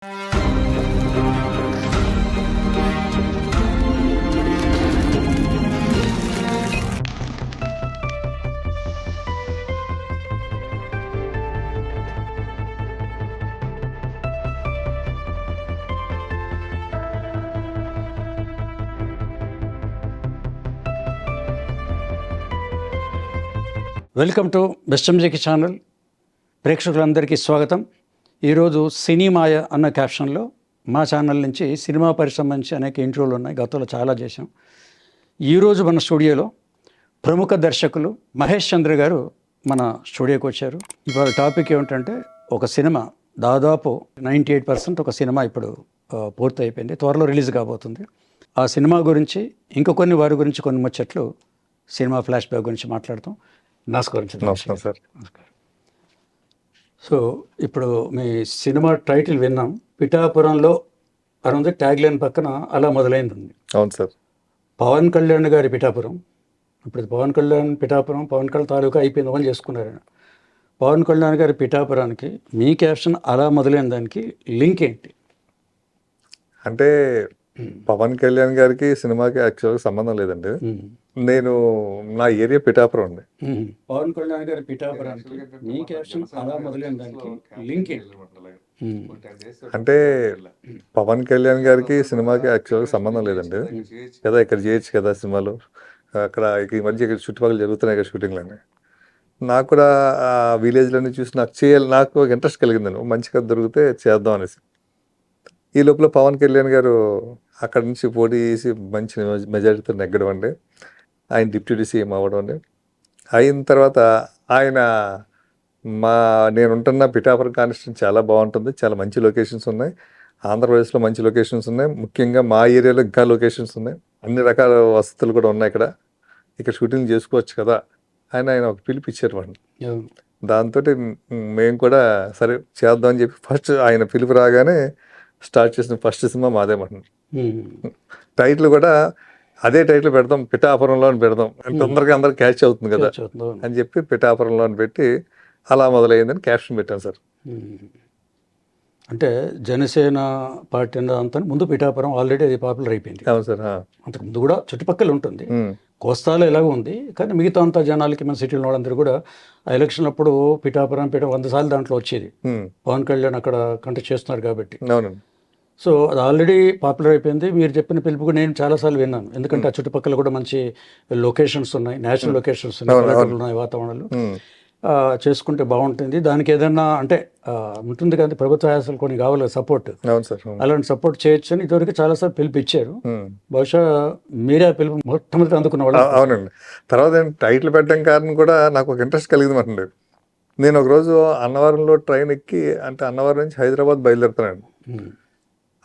Welcome to best music channel. ప్రేక్షకులందరికీ స్వాగతం. ఈరోజు సినిమాయ అన్న క్యాప్షన్లో మా ఛానల్ నుంచి సినిమా పరిశ్రమ నుంచి అనేక ఇంటర్వ్యూలు ఉన్నాయి. గతంలో చాలా చేశాం. ఈరోజు మన స్టూడియోలో ప్రముఖ దర్శకులు మహేష్ చంద్ర గారు మన స్టూడియోకి వచ్చారు. ఇవాళ టాపిక్ ఏమిటంటే, ఒక సినిమా దాదాపు 98% ఒక సినిమా ఇప్పుడు పూర్తి అయిపోయింది, త్వరలో రిలీజ్ కాబోతుంది. ఆ సినిమా గురించి ఇంకా కొన్ని వారి గురించి కొన్ని ముచ్చట్లు సినిమా ఫ్లాష్ బ్యాక్ గురించి మాట్లాడతాం. నమస్కారం సార్. నమస్కారం. సో ఇప్పుడు మీ సినిమా టైటిల్ విన్నాం, పిఠాపురంలో అనుంది, ట్యాగ్ లైన్ పక్కన అలా మొదలైంది ఉంది. అవును సార్. పవన్ కళ్యాణ్ గారి పిఠాపురం. ఇప్పుడు పవన్ కళ్యాణ్ పిఠాపురం, పవన్ కళ్యాణ్ తాలూకా అయిపోయింది అని చేసుకున్నారు. పవన్ కళ్యాణ్ గారి పిఠాపురానికి మీ క్యాప్షన్ అలా మొదలైన దానికి లింక్ ఏంటి? అంటే పవన్ కళ్యాణ్ గారికి సినిమాకి యాక్చువల్గా సంబంధం లేదండి. నేను నా ఏరియా పిఠాపురం అండి. పవన్ కళ్యాణ్ గారి పిఠాపురానికి మీ క్యాప్షన్ అలా మొదలైన దానికి లింక్ ఏంటి? అంటే పవన్ కళ్యాణ్ గారికి సినిమాకి యాక్చువల్గా సంబంధం లేదండి కదా. ఇక్కడ చేయొచ్చు కదా సినిమాలు, అక్కడ ఈ మధ్య ఇక్కడ చుట్టుపక్కల జరుగుతున్నాయి కదా షూటింగ్లు అని. నాకు కూడా ఆ విలేజ్లన్నీ చూసి నాకు చేయాలి, నాకు ఒక ఇంట్రెస్ట్ కలిగిందండి. మంచిగా దొరికితే చేద్దాం అనేసి. ఈ లోపల పవన్ కళ్యాణ్ గారు అక్కడి నుంచి పోటీ చేసి మంచి మెజారిటీతో నెగ్గడం అండి. ఆయన డిప్యూటీ సీఎం అవ్వడం అండి. అయిన తర్వాత ఆయన నేను ఉంటున్న పిఠాపురం కాన్స్టిట్యూన్సీ చాలా బాగుంటుంది, చాలా మంచి లొకేషన్స్ ఉన్నాయి. ఆంధ్రప్రదేశ్లో మంచి లొకేషన్స్ ఉన్నాయి, ముఖ్యంగా మా ఏరియాలో ఇంకా లొకేషన్స్ ఉన్నాయి. అన్ని రకాల వసతులు కూడా ఉన్నాయి. ఇక్కడ షూటింగ్ చేసుకోవచ్చు కదా ఆయన ఒక పిలుపు ఇచ్చారు మనం. దాంతో మేము కూడా సరే చేద్దాం అని చెప్పి ఫస్ట్ ఆయన పిలుపు రాగానే స్టార్ట్ చేసిన ఫస్ట్ సినిమా మాదేమంటున్నారు. టైటిల్ కూడా అదే టైటిల్ పెడదాం, పిఠాపురంలో పెడదాం, తొందరగా అందరు క్యాచ్ అవుతుంది కదా అని చెప్పి పిఠాపురంలో పెట్టి అలా మొదలైందని క్యాప్షన్ పెట్టాను సార్. అంటే జనసేన పార్టీ అంతా ముందు పిఠాపురం ఆల్రెడీ అది పాపులర్ అయిపోయింది. అవును సార్. అంతకు ముందు కూడా చుట్టుపక్కల ఉంటుంది, కోస్తాలో ఎలాగో ఉంది. కానీ మిగతా అంతా జనాలకి మన సిటీలో వాళ్ళందరూ కూడా ఆ ఎలక్షన్ అప్పుడు పిఠాపురం 100 సార్లు దాంట్లో వచ్చేది. పవన్ కళ్యాణ్ అక్కడ కంటెస్ట్ చేస్తున్నారు కాబట్టి. అవునండి. సో అది ఆల్రెడీ పాపులర్ అయిపోయింది. మీరు చెప్పిన పిలుపు కూడా నేను చాలాసార్లు విన్నాను. ఎందుకంటే ఆ చుట్టుపక్కల కూడా మంచి లొకేషన్స్ ఉన్నాయి, న్యాచురల్ లొకేషన్స్ ఉన్నాయి, వాతావరణాలు చేసుకుంటే బాగుంటుంది. దానికి ఏదన్నా అంటే ఉంటుంది కదా, ప్రభుత్వ ఆశలు కొన్ని కావాలి సపోర్ట్. అలాంటి సపోర్ట్ చేయొచ్చు అని ఇదివరకు చాలాసార్లు పిలుపు ఇచ్చారు. బహుశా మీరే ఆ పిలుపు మొట్టమొదటి అందుకున్న వాళ్ళు. అవునండి. తర్వాత టైటిల్ పెట్టడం కారణం కూడా నాకు ఒక ఇంట్రెస్ట్ కలిగింది అండి. నేను ఒకరోజు అన్నవరంలో ట్రైన్ ఎక్కి, అంటే అన్నవరం నుంచి హైదరాబాద్ బయలుదేరుతానండి.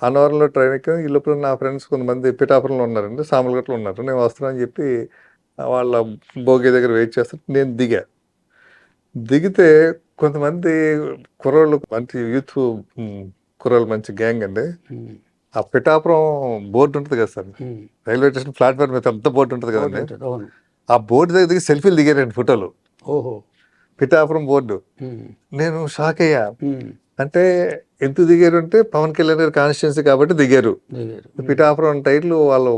అన్నవరంలో ట్రైన్ ఎక్కి ఈ లోపల నా ఫ్రెండ్స్ కొంతమంది పిఠాపురంలో ఉన్నారండి, సామలగట్లో ఉన్నారు. నేను వస్తున్నానని చెప్పి వాళ్ళ భోగి దగ్గర వెయిట్ చేస్తాను. నేను దిగితే కొంతమంది కుర్రోళ్ళు, మంచి యూత్ కుర్రోళ్ళు, మంచి గ్యాంగ్ అండి. ఆ పిఠాపురం బోర్డు ఉంటుంది కదా సార్, రైల్వే స్టేషన్ ప్లాట్ఫామ్ మీద పెద్ద బోర్డు ఉంటుంది కదండి. ఆ బోర్డు దగ్గర దిగి సెల్ఫీలు దిగారండి, ఫోటోలు. ఓహో, పిఠాపురం బోర్డు. నేను షాక్ అయ్యా. అంటే ఎందుకు దిగారు అంటే పవన్ కళ్యాణ్ గారి కాన్స్టిట్యున్సీ కాబట్టి దిగారు. పిఠాపురం టైటిల్ వాళ్ళు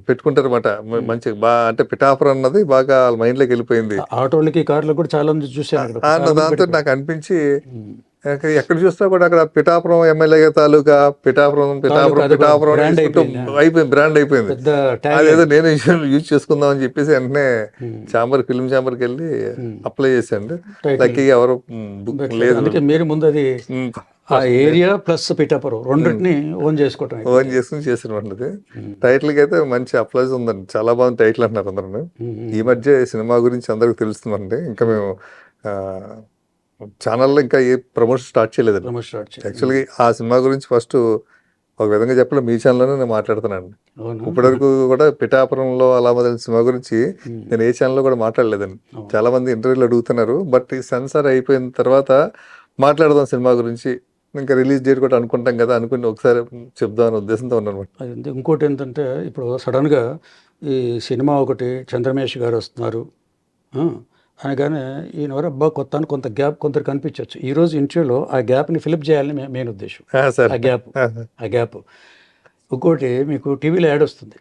పెట్టుకుంటారు అన్నమాట. మంచి బాగా, అంటే పిఠాపురం అన్నది బాగా వాళ్ళ మైండ్ లోకి వెళ్ళిపోయింది. ఆటోలకి కార్లకు కూడా చాలా మంది చూసాను. దాంతో నాకు అనిపించి ఎక్కడ చూస్తా కూడా అక్కడ పిఠాపురం ఎమ్మెల్యే తాలూకా, పిఠాపురం అయిపోయింది, బ్రాండ్ అయిపోయింది. అదేదో నేను యూజ్ చేసుకుందాం అని చెప్పేసి వెంటనే ఫిల్మ్ ఛాంబర్కి వెళ్ళి అప్లై చేశాను. లక్కీగా ఎవరు లేదు. మీరు ముందు అది ఆ ఏరియా ప్లస్ పిఠాపురం రెండింటిని ఓన్ చేసుకుని చేసినది. టైటిల్ కి అయితే మంచి అప్లైజ్ ఉందండి, చాలా బాగుంది టైటిల్ అంటున్నారు అందరూ. ఈ మధ్య సినిమా గురించి అందరికి తెలుస్తుందండి. ఇంకా మేము ఛానల్లో ఇంకా ఏ ప్రమోషన్ స్టార్ట్ చేయలేదండి. యాక్చువల్గా ఆ సినిమా గురించి ఫస్ట్ ఒక విధంగా చెప్పలే, మీ ఛానల్లోనే నేను మాట్లాడుతున్నాను. ఇప్పటివరకు కూడా పిఠాపురంలో అలా మొదలైన సినిమా గురించి నేను ఏ ఛానల్లో కూడా మాట్లాడలేదండి. చాలా మంది ఇంటర్వ్యూలు అడుగుతున్నారు, బట్ ఈ సెన్సార్ అయిపోయిన తర్వాత మాట్లాడదాం సినిమా గురించి. ఇంకా రిలీజ్ డేట్ కూడా అనుకుంటాం కదా, అనుకుని ఒకసారి చెప్దామనే ఉద్దేశంతో ఉన్నాను. ఇంకోటి ఏంటంటే, ఇప్పుడు సడన్గా ఈ సినిమా ఒకటి చంద్రమేష్ గారు వస్తున్నారు, అనగానే ఈయన ఎవరు అబ్బా కొత్త అని కొంత గ్యాప్ కొందరు కనిపించవచ్చు. ఈరోజు ఇంటర్వ్యూలో ఆ గ్యాప్ని ఫిలప్ చేయాలని మెయిన్ ఉద్దేశం. సార్ ఆ గ్యాప్ ఇంకోటి మీకు టీవీలో యాడ్ వస్తుంది,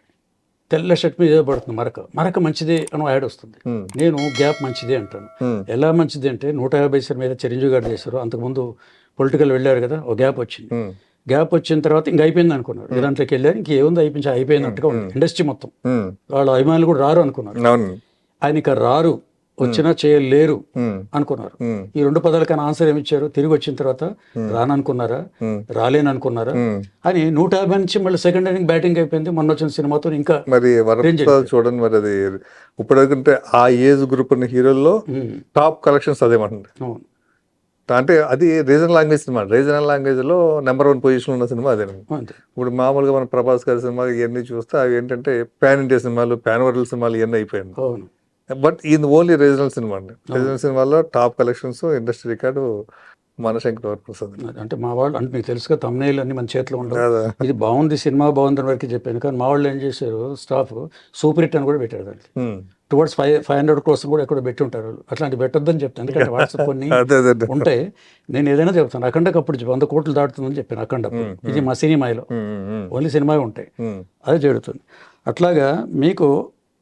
తెల్ల షర్ట్ మీద ఏదో పడుతుంది మరక మంచిదే అని యాడ్ వస్తుంది. నేను గ్యాప్ మంచిదే అంటాను. ఎలా మంచిది అంటే 150 సార్ మీద చిరంజీవి గారు చేశారు, అంతకుముందు పొలిటికల్ వెళ్ళారు కదా, ఒక గ్యాప్ వచ్చింది. గ్యాప్ వచ్చిన తర్వాత ఇంక అయిపోయింది అనుకున్నారు, దాంట్లోకి వెళ్ళారు, ఇంకేముంది అయిపోయినట్టుగా ఉంది ఇండస్ట్రీ మొత్తం. వాళ్ళ అభిమానులు కూడా రారు అనుకున్నారు, ఆయన ఇక రారు, వచ్చినా చేయలేరు అనుకున్నారు. ఈ 2 పదాలకైనా ఆన్సర్ ఏమి ఇచ్చారు? తిరిగి వచ్చిన తర్వాత రాననుకున్నారా, రాలేననుకున్నారా అని 150 నుంచి మళ్ళీ సెకండ్ ఇన్నింగ్ బ్యాటింగ్ అయిపోయింది. మొన్న వచ్చిన సినిమాతో ఇంకా మరి చూడండి, మరి అది ఇప్పటికంటే ఆ ఏజ్ గ్రూప్ ఉన్న హీరోల్లో టాప్ కలెక్షన్స్ అదేమంటుంది. అంటే అది regional language cinema, regional language లో నెంబర్ 1 పొజిషన్ ఉన్న సినిమా అదే. ఇప్పుడు మామూలుగా మన ప్రభాస్ గారి సినిమాలు ఇవన్నీ చూస్తే అవి ఏంటంటే పాన్ ఇండియా సినిమాలు, పాన్ వరల్డ్ సినిమాలు ఇవన్నీ అయిపోయింది. బట్ ఇది ఓన్లీ రీజనల్ సినిమా అండి. రీజనల్ సినిమాలో top collections, industry record Manashankar Varaprasad. అంటే మా వాళ్ళు అంటే మీకు తెలుసుగా తమ్నేల్ అన్ని మన చేతిలో ఉండదు. ఇది బాగుంది సినిమా బాగుంది అని వరకు చెప్పాను, కానీ మా వాళ్ళు ఏం చేశారు, స్టాఫ్ సూపర్ హిట్ అని కూడా పెట్టారు. దానికి టువర్డ్స్ 500 కోసం కూడా ఎక్కడ పెట్టి ఉంటారు. అట్లాంటి పెట్టొద్దని చెప్తాను, ఎందుకంటే వాట్సాప్ కొన్ని ఉంటాయి. నేను ఏదైనా చెప్తాను, అఖండకు అప్పుడు 100 కోట్లు దాటుతుందని చెప్పాను. అఖండకు ఇది మా సినిమాలో ఓన్లీ సినిమా ఉంటాయి, అదే జరుగుతుంది. అట్లాగా మీకు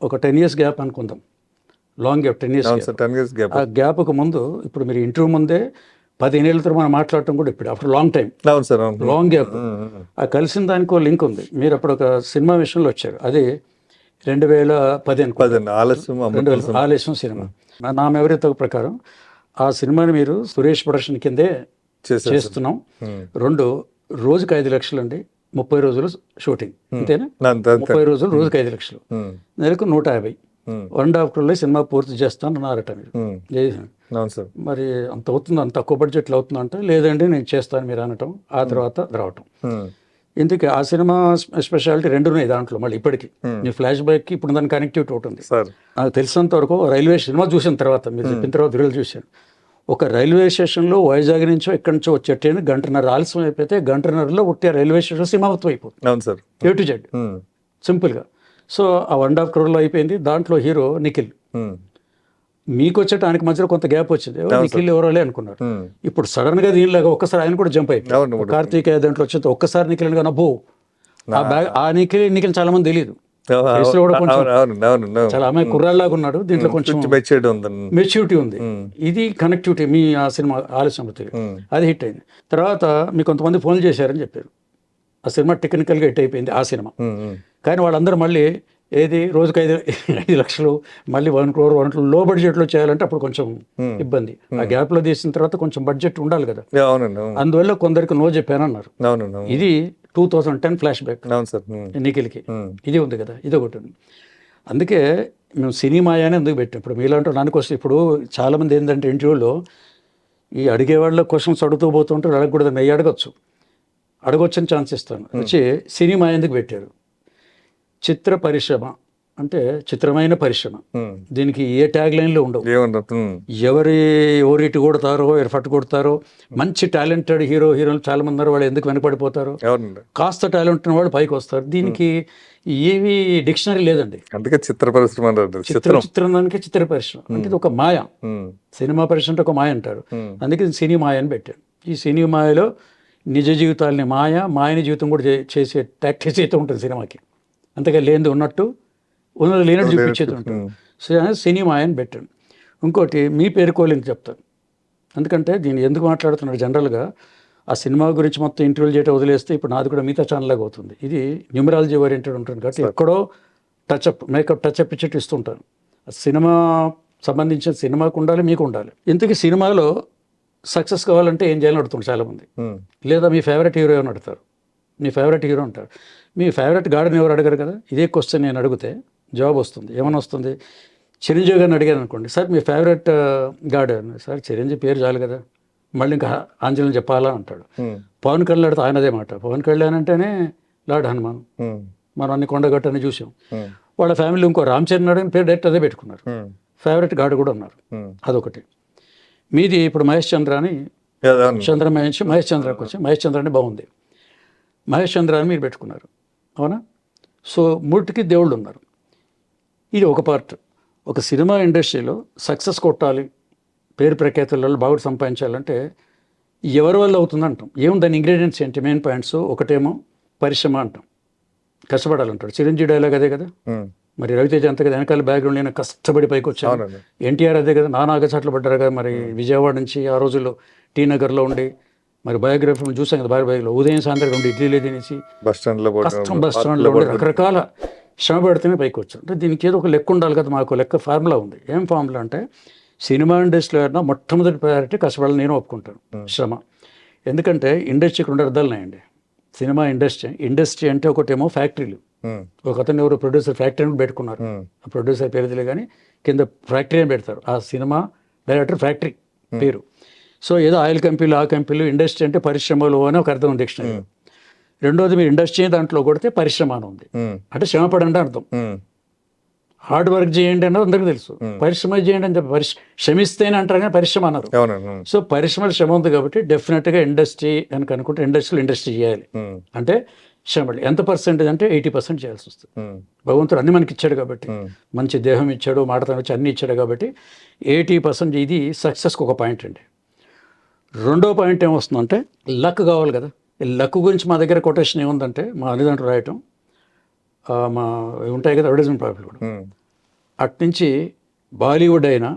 ఒక 10 years గ్యాప్ అనుకుందాం, లాంగ్ గ్యాప్, 10 years గ్యాప్. ఆ గ్యాప్కు ముందు ఇప్పుడు మీరు ఇంటర్వ్యూ ముందే 15 ఏళ్ళ తర్వాత మనం మాట్లాడటం కూడా ఇప్పుడు after long time, long gap. ఆ కలిసిన దానికి ఒక లింక్ ఉంది. మీరు అప్పుడు ఒక సినిమా విషయంలో వచ్చారు, అది 2010 ఆలస్యం సినిమా. నా మెమరీతో ప్రకారం ఆ సినిమాని మీరు సురేష్ ప్రొడక్షన్ కిందే చేస్తున్నాం. 2 రోజుకి 5 లక్షలు అండి, 30 రోజులు షూటింగ్, అంతేనా? 30 రోజులు రోజుకి 5 లక్షలు, నెలకు 150, 1.5 crore సినిమా పూర్తి చేస్తాను అన్నారట మీరు. మరి అంత అవుతుంది, అంత తక్కువ బడ్జెట్లో అవుతుందంటే లేదండి నేను చేస్తాను మీరు అనటం, ఆ తర్వాత రావటం. ఇందుకే ఆ సినిమా స్పెషాలిటీ 2 ఉన్నాయి దాంట్లో. మళ్ళీ ఇప్పటికీ మీ ఫ్లాష్ బ్యాక్కి ఇప్పుడు దాని కనెక్టివిటీ ఒకటి ఉంది. నాకు తెలిసినంత వరకు రైల్వే సినిమా చూసిన తర్వాత, మీరు చెప్పిన తర్వాత వీడియోలు చూశాను, ఒక రైల్వే స్టేషన్లో వైజాగ్ నుంచో ఎక్కడి నుంచో వచ్చే ట్రైన్ 1.5 ఆలస్యం అయిపోతే 1.5లో ఉట్టే రైల్వే స్టేషన్ సీమావతం అయిపోతుంది, A to Z సింపుల్గా. సో ఆ 1.5 crore అయిపోయింది. దాంట్లో హీరో నిఖిల్. మీకు వచ్చేటానికి మధ్యలో కొంత గ్యాప్ వచ్చింది, నిఖిల్ ఎవరోలే అనుకున్నారు. ఇప్పుడు సడన్ గా దీనిలాగా ఒక్కసారి ఆయన కూడా జంప్ అయిపోయింది. కార్తీకేయ దాంట్లో వచ్చింది ఒక్కసారి నిఖిల్ గా నవ్వు, ఆ నిఖిల్ చాలా మంది తెలియదు. చాలా అమ్మాయి కుర్రాళ్ళలాగా ఉన్నాడు, దీంట్లో కొంచెం మెచ్యూరిటీ ఉంది. ఇది కనెక్టివిటీ మీ ఆ సినిమా ఆలస్యం, అది హిట్ అయింది. తర్వాత మీకు కొంతమంది ఫోన్ చేశారని చెప్పారు, ఆ సినిమా టెక్నికల్గా హిట్ అయిపోయింది ఆ సినిమా. కానీ వాళ్ళందరూ మళ్ళీ ఏది రోజుకి 5 లక్షలు, మళ్ళీ 1 crore, 1 crore లో బడ్జెట్లో చేయాలంటే అప్పుడు కొంచెం ఇబ్బంది. ఆ గ్యాప్లో తీసిన తర్వాత కొంచెం బడ్జెట్ ఉండాలి కదా, అందువల్ల కొందరికి నో చెప్పానన్నారు. ఇది 2010 ఫ్లాష్ బ్యాక్ నిఖిల్కి, ఇది ఉంది కదా, ఇది ఒకటి ఉంది. అందుకే మేము సినిమా అని ఎందుకు పెట్టాం. ఇప్పుడు మీలాంటి దానికి వస్తే ఇప్పుడు చాలామంది ఏంటంటే ఇంటర్వ్యూలో ఈ అడిగేవాళ్ళ క్వశ్చన్స్ అడుగుతూ పోతుంటారు, అడగకూడదు, నెయ్యి అడగొచ్చని ఛాన్స్ ఇస్తాను. వచ్చి సినిమా ఎందుకు పెట్టారు? చిత్ర పరిశ్రమ అంటే చిత్రమైన పరిశ్రమ, దీనికి ఏ ట్యాగ్ లైన్లు ఉండవు. ఎవరి ఓరిటి కొడతారో, ఎరఫట్ కొడతారో, మంచి టాలెంటెడ్ హీరోలు చాలా మంది ఉన్నారు, వాళ్ళు ఎందుకు వెనకబడిపోతారు? కాస్త టాలెంట్ ఉన్న వాళ్ళు పైకి వస్తారు. దీనికి ఏవి డిక్షనరీ లేదండి. అందుకే చిత్ర పరిశ్రమ, చిత్రానికి చిత్ర పరిశ్రమ అంటే ఇది ఒక మాయ. సినిమా పరిశ్రమ అంటే ఒక మాయ అంటారు, అందుకే సినిమా అని పెట్టారు. ఈ సినిమాలో నిజ జీవితాలని మాయని జీవితం కూడా చేసే ప్రాక్టీస్ అయితే ఉంటుంది సినిమాకి. అంతగా లేనిది ఉన్నట్టు, ఉన్నది లేనట్టు చూపించేది ఉంటుంది. సినిమా అని పెట్టాను. ఇంకోటి మీ పేరు కోలింగ్ చెప్తాను, ఎందుకంటే దీన్ని ఎందుకు మాట్లాడుతున్నాడు జనరల్గా ఆ సినిమా గురించి మొత్తం ఇంటర్వ్యూలు చేయటం వదిలేస్తే ఇప్పుడు నాది కూడా మిగతా ఛానల్ లాగా అవుతుంది. ఇది న్యూమరాలజీ ఓరియంటెడ్ ఉంటుంది కాబట్టి ఎక్కడో మేకప్ టచ్అప్ ఇచ్చేట్టు ఇస్తుంటాను. సినిమా సంబంధించిన సినిమాకు ఉండాలి, మీకు ఉండాలి. ఇంతకీ సినిమాలో సక్సెస్ కావాలంటే ఏం చేయాలని అడుగుతుంది చాలామంది. లేదా మీ ఫేవరెట్ హీరో ఏమని అడుగుతారు, మీ ఫేవరెట్ హీరో అంటారు. మీ ఫేవరెట్ గార్డెన్ ఎవరు అడగరు కదా. ఇదే క్వశ్చన్ నేను అడిగితే జవాబు వస్తుంది, ఏమని వస్తుంది? చిరంజీవి గారిని అడిగాను అనుకోండి, సార్ మీ ఫేవరెట్ గార్డెన్, సార్ చిరంజీవి పేరు చాలు కదా, మళ్ళీ ఇంకా ఆంజనేయులు చెప్పాలా అంటాడు. పవన్ కళ్యాణ్ అడితే ఆయన అదే మాట, పవన్ కళ్యాణ్ అంటేనే లార్డ్ హనుమాన్, మనం అన్ని కొండగట్టని చూసాం. వాళ్ళ ఫ్యామిలీ ఇంకో రామ్ చరణ్ అని పేరు డైరెక్ట్ అదే పెట్టుకున్నారు, ఫేవరెట్ గార్డ్ కూడా ఉన్నారు. అదొకటి. మీది ఇప్పుడు మహేష్ చంద్ర అని, మహేష్ చంద్రకి వచ్చి మహేష్ చంద్ర అని బాగుంది, మహేష్ చంద్ర అని మీరు పెట్టుకున్నారు, అవునా? సో మూటికి దేవుళ్ళు ఉన్నారు, ఇది ఒక పార్ట్. ఒక సినిమా ఇండస్ట్రీలో సక్సెస్ కొట్టాలి, పేరు ప్రఖ్యాతులలో బాగా సంపాదించాలంటే ఎవరి వల్ల అవుతుంది అంటాం. ఏముంది దాని ఇంగ్రీడియంట్స్ ఏంటి, మెయిన్ పాయింట్స్? ఒకటేమో పరిశ్రమ అంటాం, కష్టపడాలంటాడు. చిరంజీవి డైలాగ్ అదే కదా. మరి రవితేజ అంత కదా, వెనకాల బ్యాక్గ్రౌండ్ నేను కష్టపడి పైకి వచ్చాను. ఎన్టీఆర్ అదే కదా, నానాగచాట్లు పడ్డారు కదా. మరి విజయవాడ నుంచి ఆ రోజుల్లో టీ నగర్లో ఉండి, మరి బయోగ్రఫీ చూసాం కదా, బయోగ్రఫీలో ఉదయం సాయంత్రం ఉండి ఇడ్లీలు తినేసి బస్ స్టాండ్లో ఉండి రకరకాల శ్రమ పెడితేనే పైకి వచ్చారు. అంటే దీనికి ఏదో ఒక లెక్క ఉండాలి కదా. మాకు లెక్క ఫార్ములా ఉంది. ఏం ఫార్ములా అంటే సినిమా ఇండస్ట్రీలో అయినా మొట్టమొదటి ప్రయారిటీ కష్టపడాలని నేను ఒప్పుకుంటాను, శ్రమ. ఎందుకంటే ఇండస్ట్రీకి 2 అర్థాలు ఉన్నాయండి. సినిమా ఇండస్ట్రీ అంటే ఒకటేమో ఫ్యాక్టరీలు. ఒక అతను ఎవరు ప్రొడ్యూసర్ ఫ్యాక్టరీ పెట్టుకున్నారు, ఆ ప్రొడ్యూసర్ పేరు తెలియదు కానీ కింద ఫ్యాక్టరీ అని పెడతారు. ఆ సినిమా డైరెక్టర్ ఫ్యాక్టరీ పేరు. సో ఏదో ఆయిల్ కంపెనీలు, ఆ కంపెనీలు. ఇండస్ట్రీ అంటే పరిశ్రమలు అని ఒక అర్థం ఉంది డిక్షనరీ. రెండోది మీరు ఇండస్ట్రీ దాంట్లో కొడితే పరిశ్రమ అని ఉంది, అంటే శ్రమ పడండి అర్థం. హార్డ్ వర్క్ చేయండి అన్నది అందరికీ తెలుసు. పరిశ్రమ చేయండి అని చెప్పి శ్రమిస్తేనే అంటారు కానీ పరిశ్రమ అన్నారు. సో పరిశ్రమలో శ్రమ ఉంది కాబట్టి డెఫినెట్గా ఇండస్ట్రీ అని అనుకుంటే ఇండస్ట్రీ చేయాలి. అంటే శ్రమ ఎంత పర్సెంటేజ్ అంటే 80% చేయాల్సి వస్తుంది. భగవంతుడు అన్ని మనకి ఇచ్చాడు కాబట్టి, మంచి దేహం ఇచ్చాడు, మాటతో వచ్చి అన్ని ఇచ్చాడు కాబట్టి 80% ఇది సక్సెస్కి ఒక పాయింట్ అండి. రెండో పాయింట్ ఏమొస్తుందంటే లక్ కావాలి కదా. ఈ లక్ గురించి మా దగ్గర కొటేషన్ ఏముందంటే, మా అన్నిదాంట్లో రాయటం, మా ఉంటాయి కదా అడ్వర్టైజ్మెంట్ ప్రాఫిట్ కూడా, అట్నుంచి బాలీవుడ్ అయినా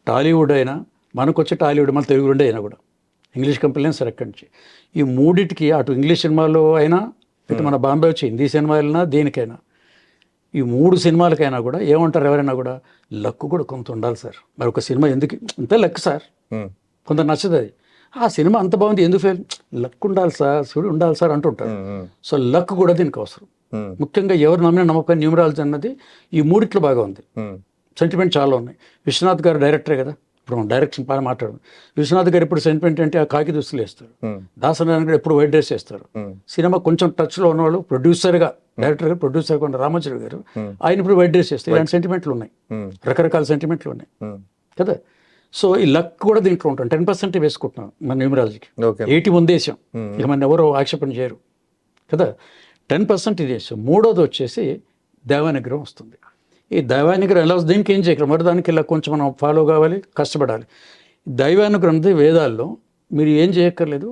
టాలీవుడ్ అయినా మనకు వచ్చే టాలీవుడ్ మన తెలుగు రెండే అయినా కూడా ఇంగ్లీష్ కంపెనీలు సరే ఎక్కడి నుంచి ఈ మూడింటికి, అటు ఇంగ్లీష్ సినిమాలో అయినా ఇటు మన బాంబే వచ్చి హిందీ సినిమాలైనా దేనికైనా, ఈ 3 సినిమాలకైనా కూడా ఏమంటారు ఎవరైనా కూడా, లక్ కూడా కొంత ఉండాలి సార్. మరి ఒక సినిమా ఎందుకు అంతే లక్ సార్, కొంత నచ్చదు అది. ఆ సినిమా అంత బాగుంది ఎందుకు ఫెయిల్, లక్ ఉండాలి సార్, చూడు ఉండాలి సార్ అంటుంటారు. సో లక్ కూడా దీనికి అవసరం. ముఖ్యంగా ఎవరు నమ్మిన నమ్మకం న్యూమరాలజీ అన్నది ఈ మూడిట్లో బాగా ఉంది. సెంటిమెంట్ చాలా ఉన్నాయి. విశ్వనాథ్ గారు డైరెక్టరే కదా, ఇప్పుడు మనం డైరెక్షన్ బాగా మాట్లాడడం. విశ్వనాథ్ గారు ఇప్పుడు సెంటిమెంట్ అంటే ఆ కాకి దుస్తులు వేస్తారు. దాసనారాయణ గారు ఎప్పుడు వైట్ డ్రెస్ వేస్తారు. సినిమా కొంచెం టచ్లో ఉన్నవాళ్ళు ప్రొడ్యూసర్గా, డైరెక్టర్గా ప్రొడ్యూసర్గా ఉన్న రామాచారి గారు, ఆయన ఇప్పుడు వైట్ డ్రెస్ వేస్తారు. ఇలాంటి సెంటిమెంట్లు ఉన్నాయి, రకరకాల సెంటిమెంట్లు ఉన్నాయి కదా. సో ఈ లక్ కూడా దీంట్లో ఉంటాం. 10% వేసుకుంటున్నాం మన న్యూమరాలజీకి. 80 ముందేసాం, ఇక మన ఎవరో ఆక్షేపణ చేయరు కదా. 10% ఇది వేసాం. మూడోది వచ్చేసి దైవానుగ్రహం వస్తుంది. ఈ దైవానుగ్రహం ఎలా వస్తుంది, దీనికి ఏం చేయగలరు, మరి దానికి ఇలా కొంచెం మనం ఫాలో కావాలి, కష్టపడాలి. దైవానుగ్రహం వేదాల్లో మీరు ఏం చేయక్కర్లేదు.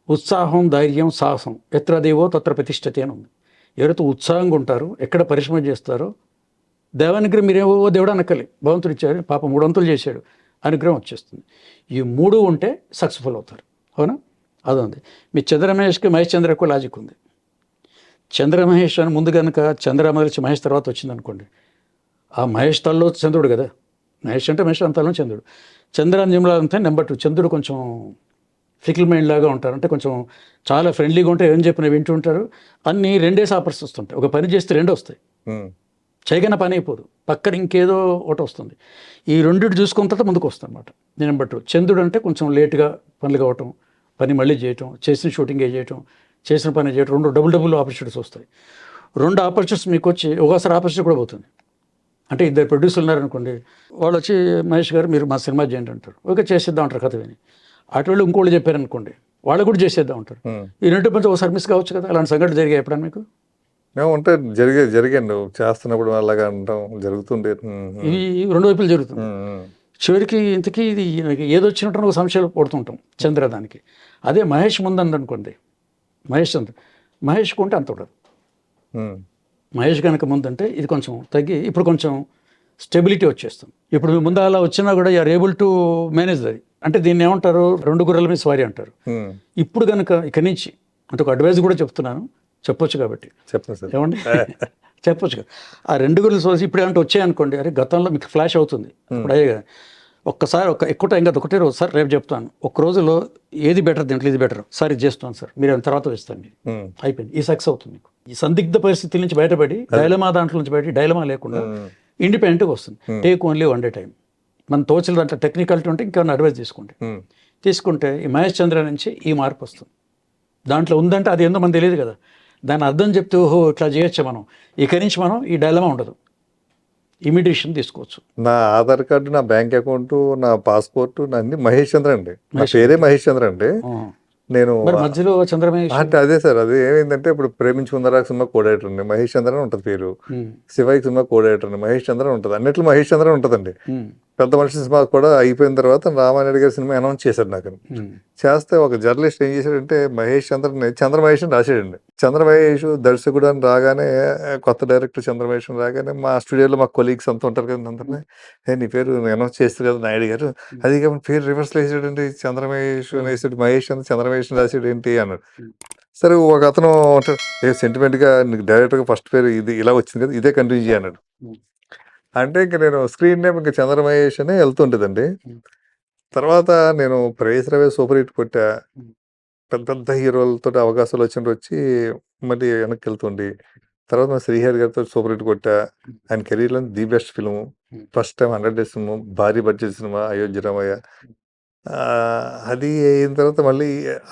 ఉత్సాహం, ధైర్యం, సాహసం, ఎత్ర దేవో తత్ర ప్రతిష్టతి అని ఉంది. ఎవరైతే ఉత్సాహంగా ఉంటారో, ఎక్కడ పరిశ్రమ చేస్తారో, దైవానుగ్రహం మీరేమో దేవుడు అనక్కర్లే, భగవంతుడు ఇచ్చారు, పాపం 3 వంతులు చేశాడు, అనుగ్రహం వచ్చేస్తుంది. ఈ 3 ఉంటే సక్సెస్ఫుల్ అవుతారు. అవునా, అదుంది. మీ చంద్రమహేష్కి మహేష్ చంద్రకు లాజిక్ ఉంది. చంద్రమహేష్ అని ముందు కనుక చంద్రమహేష్ మహేష్ తర్వాత వచ్చింది అనుకోండి, ఆ మహేష్ తల్లో చంద్రుడు కదా. మహేష్ అంటే మహేష్ అంతలో చంద్రుడు. చంద్రాంజంలో అంతే. నెంబర్ 2 చంద్రుడు కొంచెం ఫికిల్ మైండ్ లాగా ఉంటారు, అంటే కొంచెం చాలా ఫ్రెండ్లీగా ఉంటాయి, ఏం చెప్పినా వింటుంటారు. అన్నీ 2 ఆపర్స్ వస్తుంటాయి. ఒక పని చేస్తే 2 వస్తాయి, చేయగానే పని అయిపోదు, పక్కన ఇంకేదో ఒకటి వస్తుంది. ఈ 2 చూసుకున్న తర్వాత ముందుకు వస్తుంది అనమాట. నెంబర్ 2 చంద్రుడు అంటే కొంచెం లేట్గా పనులు కావటం, పని మళ్ళీ చేయటం, చేసిన షూటింగ్ చేయటం, చేసిన పని చేయటం, 2 డబుల్ ఆపర్చునిటీస్ వస్తాయి. 2 ఆపర్చునిటీస్ మీకు వచ్చి ఒకసారి ఆపర్చునిటీ కూడా పోతుంది. అంటే 2 ప్రొడ్యూసర్లు ఉన్నారనుకోండి, వాళ్ళు వచ్చి మహేష్ గారు మీరు మా సినిమా చేయండి అంటారు. ఓకే చేసేద్దాం అంటారు కథ విని. అటువంటి ఇంకోళ్ళు చెప్పారనుకోండి, వాళ్ళు కూడా చేసేద్దాం అంటారు. ఈ 2 మధ్య ఒకసారి మిస్ కావచ్చు కదా. అలాంటి సంఘటన జరిగాయి ఎప్పుడన్నా మీకు? ఉంటే జరిగాను చేస్తున్నప్పుడు అలాగా అంటాం జరుగుతుండే. ఇవి 2 వైపులు జరుగుతుంది. చివరికి ఇంతకీ ఇది ఏదొచ్చినట్టు ఒక సంశయాలు పడుతుంటాం చంద్రదానికి. అదే మహేష్ ముందందనుకోండి, మహేష్ కొంటే అంత ఉండదు. మహేష్ కనుక ముందంటే ఇది కొంచెం తగ్గి ఇప్పుడు కొంచెం స్టెబిలిటీ వచ్చేస్తుంది. ఇప్పుడు ముందు అలా వచ్చినా కూడా యూఆర్ ఏబుల్ టు మేనేజ్ అది. అంటే దీన్ని ఏమంటారు, 2 గుర్రాల మీద స్వారీ అంటారు. ఇప్పుడు కనుక ఇక్కడి నుంచి అంటే ఒక అడ్వైజ్ కూడా చెప్తున్నాను, చెప్పొచ్చు కాబట్టి ఏమండి చెప్పొచ్చు కదా. ఆ 2 గుర్రాలు స్వారీ ఇప్పుడు ఏమంటే వచ్చాయనుకోండి, అరే గతంలో మీకు ఫ్లాష్ అవుతుంది ఇప్పుడు అయ్యే కదా. ఒక్కసారి ఎక్కువ టైం కదా, ఒకటే రోజు సార్ రేపు చెప్తాను, ఒక్క రోజులో ఏది బెటర్ దీంట్లో ఇది బెటర్ సార్ ఇది చేస్తాను సార్ మీరు తర్వాత ఇస్తాను మీకు అయిపోయింది. ఈ సక్సెస్ అవుతుంది. మీకు ఈ సందిగ్ధ పరిస్థితుల నుంచి బయటపడి డైలమా దాంట్లో నుంచి బయట డైలమా లేకుండా ఇండిపెండెంట్గా వస్తుంది. Take only 1 day time. మన తోచిన దాంట్లో టెక్నికాలిటీ ఉంటే ఇంకేమైనా అడ్వైస్ తీసుకుంటే ఈ మహేష్ చంద్ర నుంచి ఈ మార్పు వస్తుంది. దాంట్లో ఉందంటే అది ఏందో మనకు తెలియదు కదా, దాని అర్థం చెప్తే ఓహో ఇట్లా చేయొచ్చు మనం, ఇక్కడి నుంచి మనం ఈ డైలమా ఉండదు, ఇమిడియేషన్ తీసుకోవచ్చు. నా ఆధార్ కార్డు, నా బ్యాంక్ అకౌంట్, నా పాస్పోర్ట్, నా అన్ని మహేష్ చంద్ర అండి. నా పేరే మహేష్ చంద్ర అండి. నేను మరి మధ్యలో చంద్రమహేష్ అంటే అదే సార్, అది ఏమైందంటే ఇప్పుడు ప్రేమించుకుందరా సినిమా కోడైటర్ ఉంది, మహేష్ చంద్ర అని ఉంటుంది పేరు. శివయ్య సినిమా కోడైటర్ ఉంది, మహేష్ చంద్ర అని ఉంటుంది. అన్నిట్లో మహేష్ చంద్ర ఉంటుందండి. పెద్ద మనిషి సినిమా కూడా అయిపోయిన తర్వాత రామానాయుడు గారి సినిమా అనౌన్స్ చేశాడు నాకు. చేస్తే ఒక జర్నలిస్ట్ ఏం చేశాడంటే మహేష్ చంద్రని చంద్రమహేష్ అని రాశాడండి. చంద్రమహేష్ దర్శకుడు అని రాగానే, కొత్త డైరెక్టర్ చంద్రమహేష్ అని రాగానే మా స్టూడియోలో మా కొలీగ్స్ అంతా ఉంటారు కదా, అందరినీ నీ పేరు అనౌన్స్ చేస్తారు కదా నాయుడు గారు, అది కాబట్టి పేరు రివర్స్లో వేసాడండి, చంద్రమహేష్ అని వేసాడు, మహేష్ అని చంద్రమహేష్ రాసాడు ఏంటి అన్నాడు. సరే ఒక అతను సెంటిమెంట్గా నీకు డైరెక్టర్గా ఫస్ట్ పేరు ఇది ఇలా వచ్చింది కదా, ఇదే కంటిన్యూ చేయన్నాడు. అంటే ఇంక నేను స్క్రీన్ నేమ్ ఇంకా చంద్రమహేష్ అని వెళ్తుంటదండి. తర్వాత నేను ప్రేస్ రవే సూపర్ హిట్ కొట్టా, పెద్ద పెద్ద హీరోలతో అవకాశాలు వచ్చినట్టు వచ్చి మళ్ళీ వెనక్కి వెళ్తుండి. తర్వాత మా శ్రీహరి గారితో సూపర్ హిట్ కొట్టా. ఆయన కెరీర్లో the best film, first time 100 days cinema, భారీ బడ్జెట్ సినిమా అయోధ్య రామయ్య. అది అయిన తర్వాత మళ్ళీ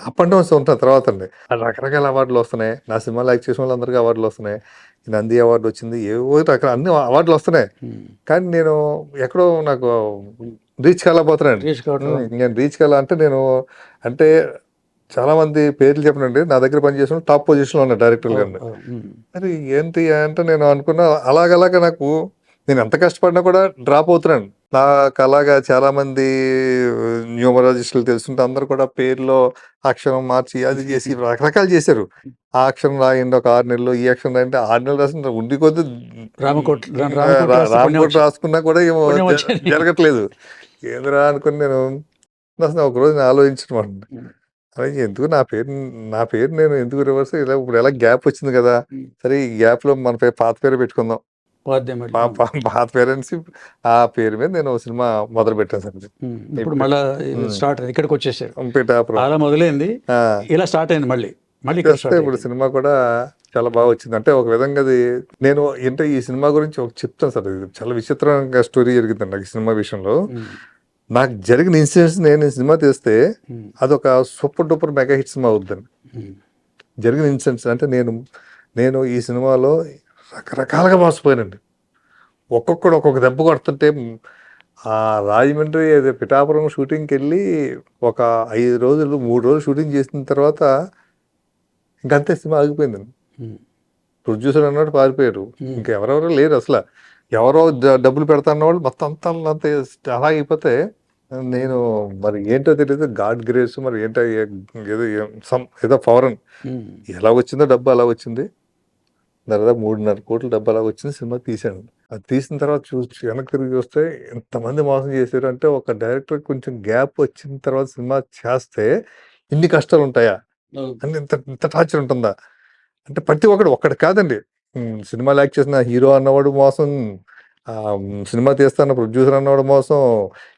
అప్ అండ్ డౌన్స్ ఉంటాయి తర్వాత అండి. రకరకాల అవార్డులు వస్తున్నాయి, నా సినిమాలో యాక్ట్ చేసిన వాళ్ళందరికీ అవార్డులు వస్తున్నాయి. నంది అవార్డు వచ్చింది, ఏవో రకాల అన్ని అవార్డులు వస్తున్నాయి. కానీ నేను ఎక్కడో నాకు రీచ్ కాలేకపోతున్నాను. నేను రీచ్ కాల అంటే నేను అంటే చాలా మంది పేర్లు చెప్పనండి, నా దగ్గర పనిచేసిన టాప్ పొజిషన్లో ఉన్న డైరెక్టర్ గారిని. మరి ఏంటి అంటే నేను అనుకున్నా అలాగలాగా నాకు నేను ఎంత కష్టపడినా కూడా డ్రాప్ అవుతున్నాను. నాకు అలాగా చాలా మంది న్యూమరాలజిస్టులు తెలుసుంటే అందరూ కూడా పేరులో అక్షరం మార్చి అది చేసి రకరకాలు చేశారు. ఆ అక్షరం రాయండి ఒక 6 నెలలు, ఈ అక్షరం రాయండి 6 నెలలు రాసిన ఉండి కొద్ది రామకోట రాసుకున్నా కూడా ఏమో జరగట్లేదు. ఏందిరా అనుకుని నేను అసలు ఒకరోజు నేను ఆలోచించడం, అరే ఎందుకు నా పేరు నేను ఎందుకు రివర్స్ ఇలా ఇప్పుడు ఎలా గ్యాప్ వచ్చింది కదా, సరే ఈ గ్యాప్ లో మన పాత పేరు పెట్టుకుందాం, పాత పేరెంట్స్ ఆ పేరు మీద నేను సినిమా మొదలు పెట్టాను సార్. ఇప్పుడు మళ్ళీ స్టార్ట్ ఇక్కడికి వచ్చేసారు, అలా మొదలైంది, ఇలా స్టార్ట్ అయింది మళ్ళీ. ఇప్పుడు సినిమా కూడా చాలా బాగా వచ్చింది. అంటే ఒక విధంగా అది నేను అంటే ఈ సినిమా గురించి ఒక చెప్తాను సార్. ఇది చాలా విచిత్రంగా స్టోరీ జరిగిందండి నాకు ఈ సినిమా విషయంలో. నాకు జరిగిన ఇన్సిడెంట్స్ నేను ఈ సినిమా తీస్తే అదొక super duper mega hit cinema అవుతుందండి. జరిగిన ఇన్సిడెంట్స్ అంటే నేను ఈ సినిమాలో రకరకాలుగా మోసపోయానండి. ఒక్కొక్కడు ఒక్కొక్క దెబ్బ కొడుతుంటే ఆ రాజమండ్రి పిఠాపురం షూటింగ్కి వెళ్ళి ఒక 5 రోజులు 3 రోజులు షూటింగ్ చేసిన తర్వాత ఇంకంతే సినిమా ఆగిపోయిందండి. ప్రొడ్యూసర్ అన్నట్టు పారిపోయారు, ఇంకెవరెవరో లేరు అసలు. ఎవరో డబ్బులు పెడతా అన్నవాళ్ళు మొత్తం అంతా అలా అయిపోతే నేను మరి ఏంటో తెలియదు, గాడ్ గ్రేస్ మరి ఏంటో ఏదో ఫారెన్ ఎలా వచ్చిందో డబ్బు అలా వచ్చింది. దాదాపు 3.5 కోట్ల డబ్బు అలా వచ్చింది. సినిమా తీశాను. అది తీసిన తర్వాత వెనక్కి తిరిగి చూస్తే ఎంతమంది మోసం చేశారు అంటే, ఒక డైరెక్టర్ కొంచెం గ్యాప్ వచ్చిన తర్వాత సినిమా చేస్తే ఇన్ని కష్టాలు ఉంటాయా అంటే, ఇంత టార్చర్ ఉంటుందా అంటే ప్రతి ఒక్కటి కాదండి. సినిమాలు యాక్ట్ చేసిన హీరో అన్నవాడు మోసం, సినిమా తీస్తున్న ప్రొడ్యూసర్ అన్నవాడు మోసం,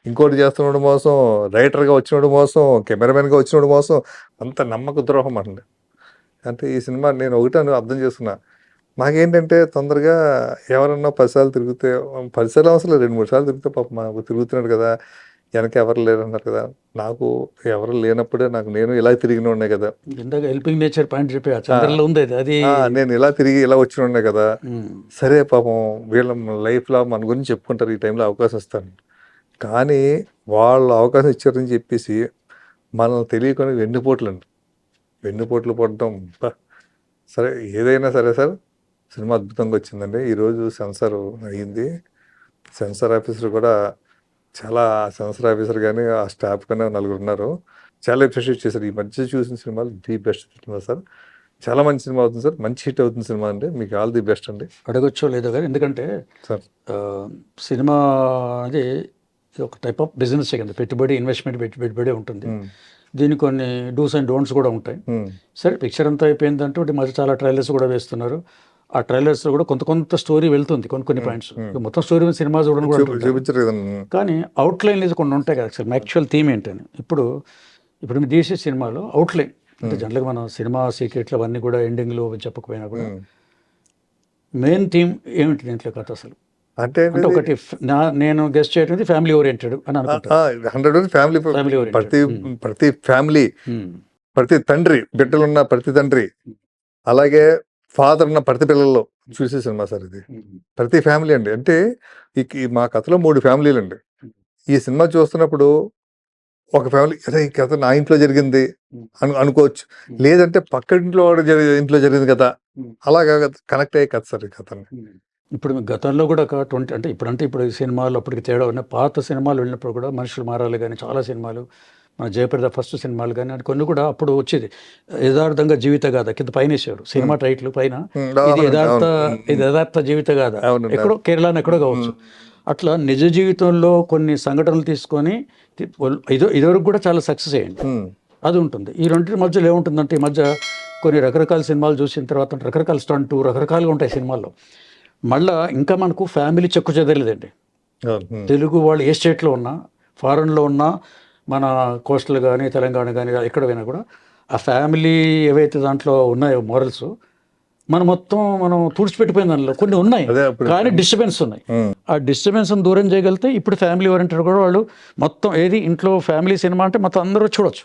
ఇంకోటి చేస్తున్నవాడు మోసం, రైటర్గా వచ్చినవాడు మోసం, కెమెరామెన్గా వచ్చినవాడు మోసం, అంత నమ్మక ద్రోహం అండి. అంటే ఈ సినిమా నేను ఒకటే అర్థం చేసుకున్నా, మాకేంటంటే తొందరగా ఎవరన్నా 10 సార్లు తిరిగితే 10 సార్లు అవసరం 2-3 సార్లు తిరిగితే పాప మాకు తిరుగుతున్నాడు కదా, వెనక ఎవరు లేరన్నారు కదా, నాకు ఎవరు లేనప్పుడే నేను ఇలా తిరిగిన ఉన్నాయి కదా, హెల్పింగ్ నేచర్ పాయింట్ ఉంది అది, నేను ఇలా తిరిగి ఇలా వచ్చిన ఉన్నాయి కదా, సరే పాపం వీళ్ళ లైఫ్లో మన గురించి చెప్పుకుంటారు, ఈ టైంలో అవకాశం ఇస్తాను. కానీ వాళ్ళు అవకాశం ఇచ్చారని చెప్పేసి మనల్ని తెలియకుండా వెన్నుపోట్లు పడటం. సరే ఏదైనా సరే సార్, సినిమా అద్భుతంగా వచ్చిందండి. ఈరోజు సెన్సార్ అయ్యింది. సెన్సార్ ఆఫీసర్ కూడా చాలా, సెన్సార్ ఆఫీసర్ కానీ ఆ స్టాఫ్ కానీ 4 ఉన్నారు, చాలా అప్రిషియేట్ చేశారు. ఈ మధ్య చూసిన సినిమాలు ది బెస్ట్ సినిమా సార్, చాలా మంచి సినిమా అవుతుంది సార్, మంచి హిట్ అవుతుంది సినిమా అండి. మీకు ఆల్ ది బెస్ట్ అండి. అడగొచ్చో లేదో కానీ, ఎందుకంటే సార్ సినిమా అది ఒక టైప్ ఆఫ్ బిజినెస్ కదా, పెట్టుబడి పెట్టుబడి ఉంటుంది. దీనికి కొన్ని డూస్ అండ్ డోంట్స్ కూడా ఉంటాయి. సరే పిక్చర్ అంతా అయిపోయిందంటే మధ్య చాలా ట్రైలర్స్ కూడా వేస్తున్నారు. ఆ ట్రైలర్స్ కూడా కొంత స్టోరీ వెళ్తుంది, కొన్ని పాయింట్స్. మొత్తం స్టోరీ సినిమా చూడడం కూడా, కానీ అవుట్లైన్ కొన్ని ఉంటాయి కదా. యాక్చువల్ థీమ్ ఏంటని ఇప్పుడు మీరు తీసే సినిమాలో అవుట్లైన్ అంటే జనరల్గా మనం సినిమా సీక్రెట్లు అవన్నీ కూడా ఎండింగ్లో చెప్పకపోయినా కూడా మెయిన్ థీమ్ ఏమిటి దీంట్లో కథ అసలు అంటే ఒకటి నేను గెస్ట్ చేయడం ఫ్యామిలీ ఓరియంటెడ్ అని అనుకుంటాను. ప్రతి ఫ్యామిలీ, ప్రతి తండ్రి, బిడ్డలున్న ప్రతి తండ్రి, అలాగే ఫాదర్ ఉన్న ప్రతి పిల్లల్లో చూసే సినిమా సార్ ఇది. ప్రతి ఫ్యామిలీ అండి. అంటే మా కథలో 3 ఫ్యామిలీలు అండి. ఈ సినిమా చూస్తున్నప్పుడు ఒక ఫ్యామిలీ అదే ఈ కథ నా ఇంట్లో జరిగింది అనుకోవచ్చు, లేదంటే పక్క ఇంట్లో వాడు ఇంట్లో జరిగింది కదా, అలాగా కనెక్ట్ అయ్యే కథ సార్ ఈ కథని. ఇప్పుడు గతంలో కూడా ఒక 20 అంటే ఇప్పుడు ఈ సినిమాలు అప్పటికి తేడా ఉన్నాయి. పాత సినిమాలు వెళ్ళినప్పుడు కూడా మనుషులు మారాలి కానీ చాలా సినిమాలు, మన జయప్రద ఫస్ట్ సినిమాలు కానీ అని కొన్ని కూడా అప్పుడు వచ్చేది యథార్థంగా జీవిత గాథ కింద పైన వేసేవారు సినిమా టైటిల్ పైన, ఇది యథార్థ జీవిత గాథ, ఎక్కడో కేరళను ఎక్కడో కావచ్చు. అట్లా నిజ జీవితంలో కొన్ని సంఘటనలు తీసుకొని ఇదివరకు కూడా చాలా సక్సెస్ అయ్యండి, అది ఉంటుంది. ఈ రెండింటి మధ్యలో ఏముంటుందంటే ఈ మధ్య కొన్ని రకరకాల సినిమాలు చూసిన తర్వాత రకరకాల స్టంట్ రకరకాలుగా ఉంటాయి సినిమాల్లో. మళ్ళీ ఇంకా మనకు ఫ్యామిలీ చెక్కు చెదరలేదండి. తెలుగు వాళ్ళు ఏ స్టేట్లో ఉన్నా, ఫారెన్లో ఉన్నా, మన కోస్టల్ కానీ తెలంగాణ కానీ ఎక్కడ పోయినా కూడా ఆ ఫ్యామిలీ ఏవైతే దాంట్లో ఉన్నాయో మోరల్స్ మనం తుడిచిపెట్టిపోయిన దానిలో కొన్ని ఉన్నాయి, కానీ డిస్టర్బెన్స్ ఉన్నాయి. ఆ డిస్టర్బెన్స్ దూరం చేయగలిగితే ఇప్పుడు ఫ్యామిలీ ఓరియంటెడ్ కూడా వాళ్ళు మొత్తం ఏది ఇంట్లో ఫ్యామిలీ సినిమా అంటే మొత్తం అందరూ చూడొచ్చు,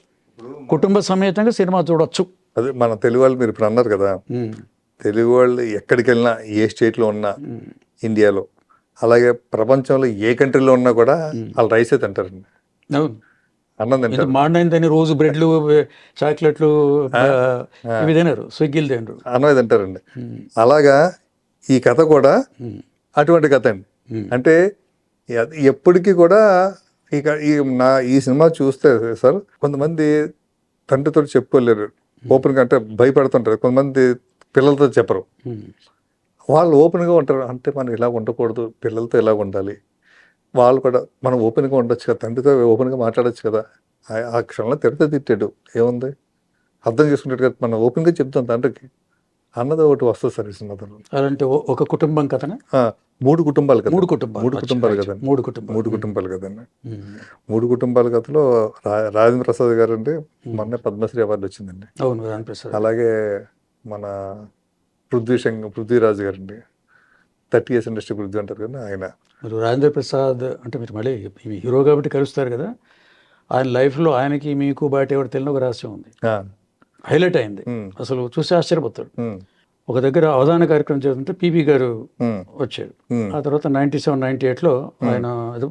కుటుంబ సమేతంగా సినిమా చూడొచ్చు. అదే మన తెలుగు వాళ్ళు మీరు ఇప్పుడు అన్నారు కదా, తెలుగు వాళ్ళు ఎక్కడికి వెళ్ళినా ఏ స్టేట్లో ఉన్నా ఇండియాలో, అలాగే ప్రపంచంలో ఏ కంట్రీలో ఉన్నా కూడా వాళ్ళు రైసే తింటారండి, అన్నం తింటారు. మాడినని రోజు బ్రెడ్లు చాక్లెట్లు ఇవి తినరు, స్విగ్గీలు తినరు, అన్నమే తింటారండి. అలాగా ఈ కథ కూడా అటువంటి కథ అండి. అంటే ఎప్పటికీ కూడా ఈ సినిమా చూస్తే సార్ కొంతమంది తండ్రితో చెప్పుకోలేరు, ఓపెన్గా అంటే భయపడుతుంటారు. కొంతమంది పిల్లలతో చెప్పరు, వాళ్ళు ఓపెన్గా ఉంటారు. అంటే మనం ఇలా ఉండకూడదు, పిల్లలతో ఇలా ఉండాలి. వాళ్ళు కూడా మనం ఓపెన్గా ఉండొచ్చు కదా, తండ్రితో ఓపెన్గా మాట్లాడచ్చు కదా. ఆ క్షణంలో తిట్టాడు ఏముంది, అర్థం చేసుకుంటాడు కదా, మనం ఓపెన్గా చెప్తాం తండ్రికి అన్నది ఒకటి వస్తుంది సార్ ఈ సినిమాతో. అలాంటి ఒక కుటుంబం కథనా? 3 కుటుంబాలు కదా, 3 కుటుంబాలు కదండి, 3 కుటుంబాలు కదండి. 3 కుటుంబాల కథలో రాజేంద్ర ప్రసాద్ గారు అండి మొన్న పద్మశ్రీ అవార్డు వచ్చిందండి. అవును, రాజేంద్ర ప్రసాద్. అలాగే మన పృథ్వీరాజు గారు అండి, 30 years ఇండస్ట్రీ పృథ్వీ అంటారు కదా ఆయన. మీరు రాజేంద్ర ప్రసాద్ అంటే మీరు మళ్ళీ హీరో కాబట్టి కలుస్తారు కదా, ఆయన లైఫ్లో ఆయనకి మీకు బయట ఎవరు తెలియని ఒక రహస్యం ఉంది, హైలైట్ అయింది, అసలు చూసి ఆశ్చర్యపోతాడు. ఒక దగ్గర అవధాన కార్యక్రమం చేస్తుంటే పిబి గారు వచ్చాడు. ఆ తర్వాత 97, 98లో ఆయన ఏదో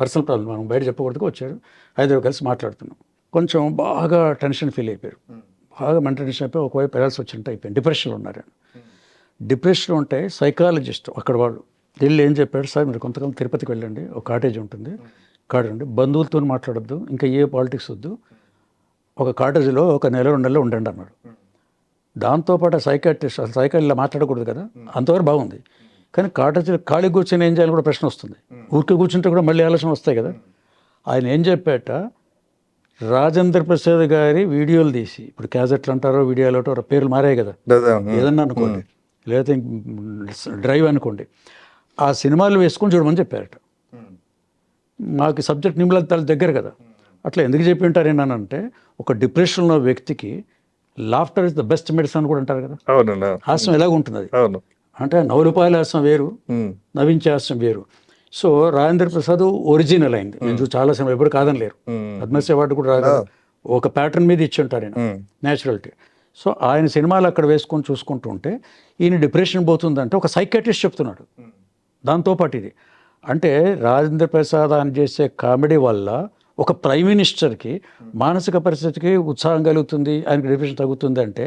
పర్సనల్ ప్రాబ్లం మనం బయట చెప్పకూడదుగా వచ్చాడు. హైదరాబాద్ కలిసి మాట్లాడుతున్నాం. కొంచెం బాగా టెన్షన్ ఫీల్ అయిపోయారు, బాగా మెంటల్ టెన్షన్ అయిపోయి ఒకవైపు పెరాల్సి వచ్చినట్టు అయిపోయింది. డిప్రెషన్లో ఉన్నారు. డిప్రెషన్లో ఉంటే సైకాలజిస్ట్ అక్కడ వాళ్ళు వెళ్ళి ఏం చెప్పాడు, సార్ మీరు కొంతకాలం తిరుపతికి వెళ్ళండి, ఒక కాటేజ్ ఉంటుంది, కాడండి, బంధువులతో మాట్లాడొద్దు, ఇంకా ఏ పాలిటిక్స్ వద్దు, ఒక కాటేజీలో ఒక 1-2 నెలలు ఉండండి అన్నాడు. దాంతోపాటు సైకాట్రిస్ట్ అసలు సైకాట్రిస్ట్ ఇలా మాట్లాడకూడదు కదా, అంతవరకు బాగుంది. కానీ కాటేజీలో ఖాళీ కూర్చొని ఏం చేయాలి కూడా ప్రశ్న వస్తుంది, ఊరికి కూర్చుంటే కూడా మళ్ళీ ఆలోచన వస్తాయి కదా. ఆయన ఏం చెప్పాట, రాజేంద్ర ప్రసాద్ గారి వీడియోలు తీసి, ఇప్పుడు క్యాజెట్లు అంటారో వీడియోలు అంటారో పేర్లు మారాయి కదా, ఏదన్నా అనుకోండి, లేకపోతే డ్రైవ్ అనుకోండి, ఆ సినిమాలు వేసుకొని చూడమని చెప్పారట. మాకు సబ్జెక్ట్ నిమ్మల దగ్గర కదా, అట్లా ఎందుకు చెప్పి ఉంటారు ఏంటంటే, ఒక డిప్రెషన్లో వ్యక్తికి laughter is the best medicine కూడా అంటారు కదా. హాస్యం ఎలాగ ఉంటుంది అది, అంటే నవ్వులపాయల హాస్యం వేరు, నవ్వించే హాస్యం వేరు. సో రాజేంద్ర ప్రసాద్ ఒరిజినల్ అయింది, నేను చాలా సినిమా ఎప్పుడు కాదని లేరు, పద్మశ్రీ అవార్డు కూడా రాదు, ఒక ప్యాటర్న్ మీద ఇచ్చి ఉంటారు ఆయన, న్యాచురాలిటీ. సో ఆయన సినిమాలు అక్కడ వేసుకొని చూసుకుంటూ ఉంటే ఈయన డిప్రెషన్ పోతుందంటే ఒక సైకాట్రిస్ట్ చెప్తున్నాడు. దాంతోపాటు ఇది అంటే రాజేంద్ర ప్రసాద్ ఆయన చేసే కామెడీ వల్ల ఒక ప్రైమ్ మినిస్టర్కి మానసిక పరిస్థితికి ఉత్సాహం కలుగుతుంది, ఆయనకి డిప్రెషన్ తగ్గుతుంది. అంటే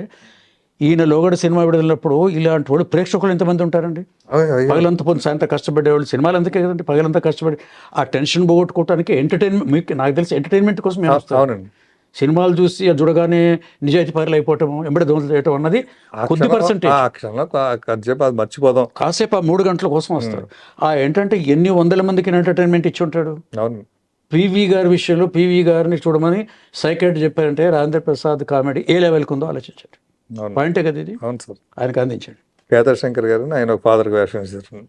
ఈయన లోగడ సినిమా విడుదలప్పుడు ఇలాంటి వాళ్ళు ప్రేక్షకులు ఎంతమంది ఉంటారండి, పగలంతా పొంది సాయంత్రం కష్టపడేవాళ్ళు, సినిమాలు అందుకే కదండి పగలంతా కష్టపడి ఆ టెన్షన్ పోగొట్టుకోవడానికి ఎంటర్టైన్మెంట్, మీకు నాకు తెలిసి ఎంటర్టైన్మెంట్ కోసం మేము వస్తాం. సినిమాలు చూసి అది చూడగానే నిజాయితీ పరులు అయిపోవటం, ఎంబడి దోమలు చేయటం అన్నది కొద్ది పర్సెంటేజ్, మర్చిపోదాం. కాసేపు ఆ 3 గంటల కోసం వస్తారు. ఆ ఏంటంటే ఎన్ని వందల మందికి ఎంటర్టైన్మెంట్ ఇచ్చి ఉంటాడు. పివి గారి విషయంలో పివి గారిని చూడమని సైకాట్రిస్ట్ చెప్పారంటే రాజేంద్ర ప్రసాద్ కామెడీ ఏ లెవెల్కి ఉందో ఆలోచించాడు. పాయింటే కదా ఇది, అవును సార్, ఆయనకు అందించాడు. కేదార్ శంకర్ గారు ఆయన ఒక ఫాదర్కి వేషం వేశారు,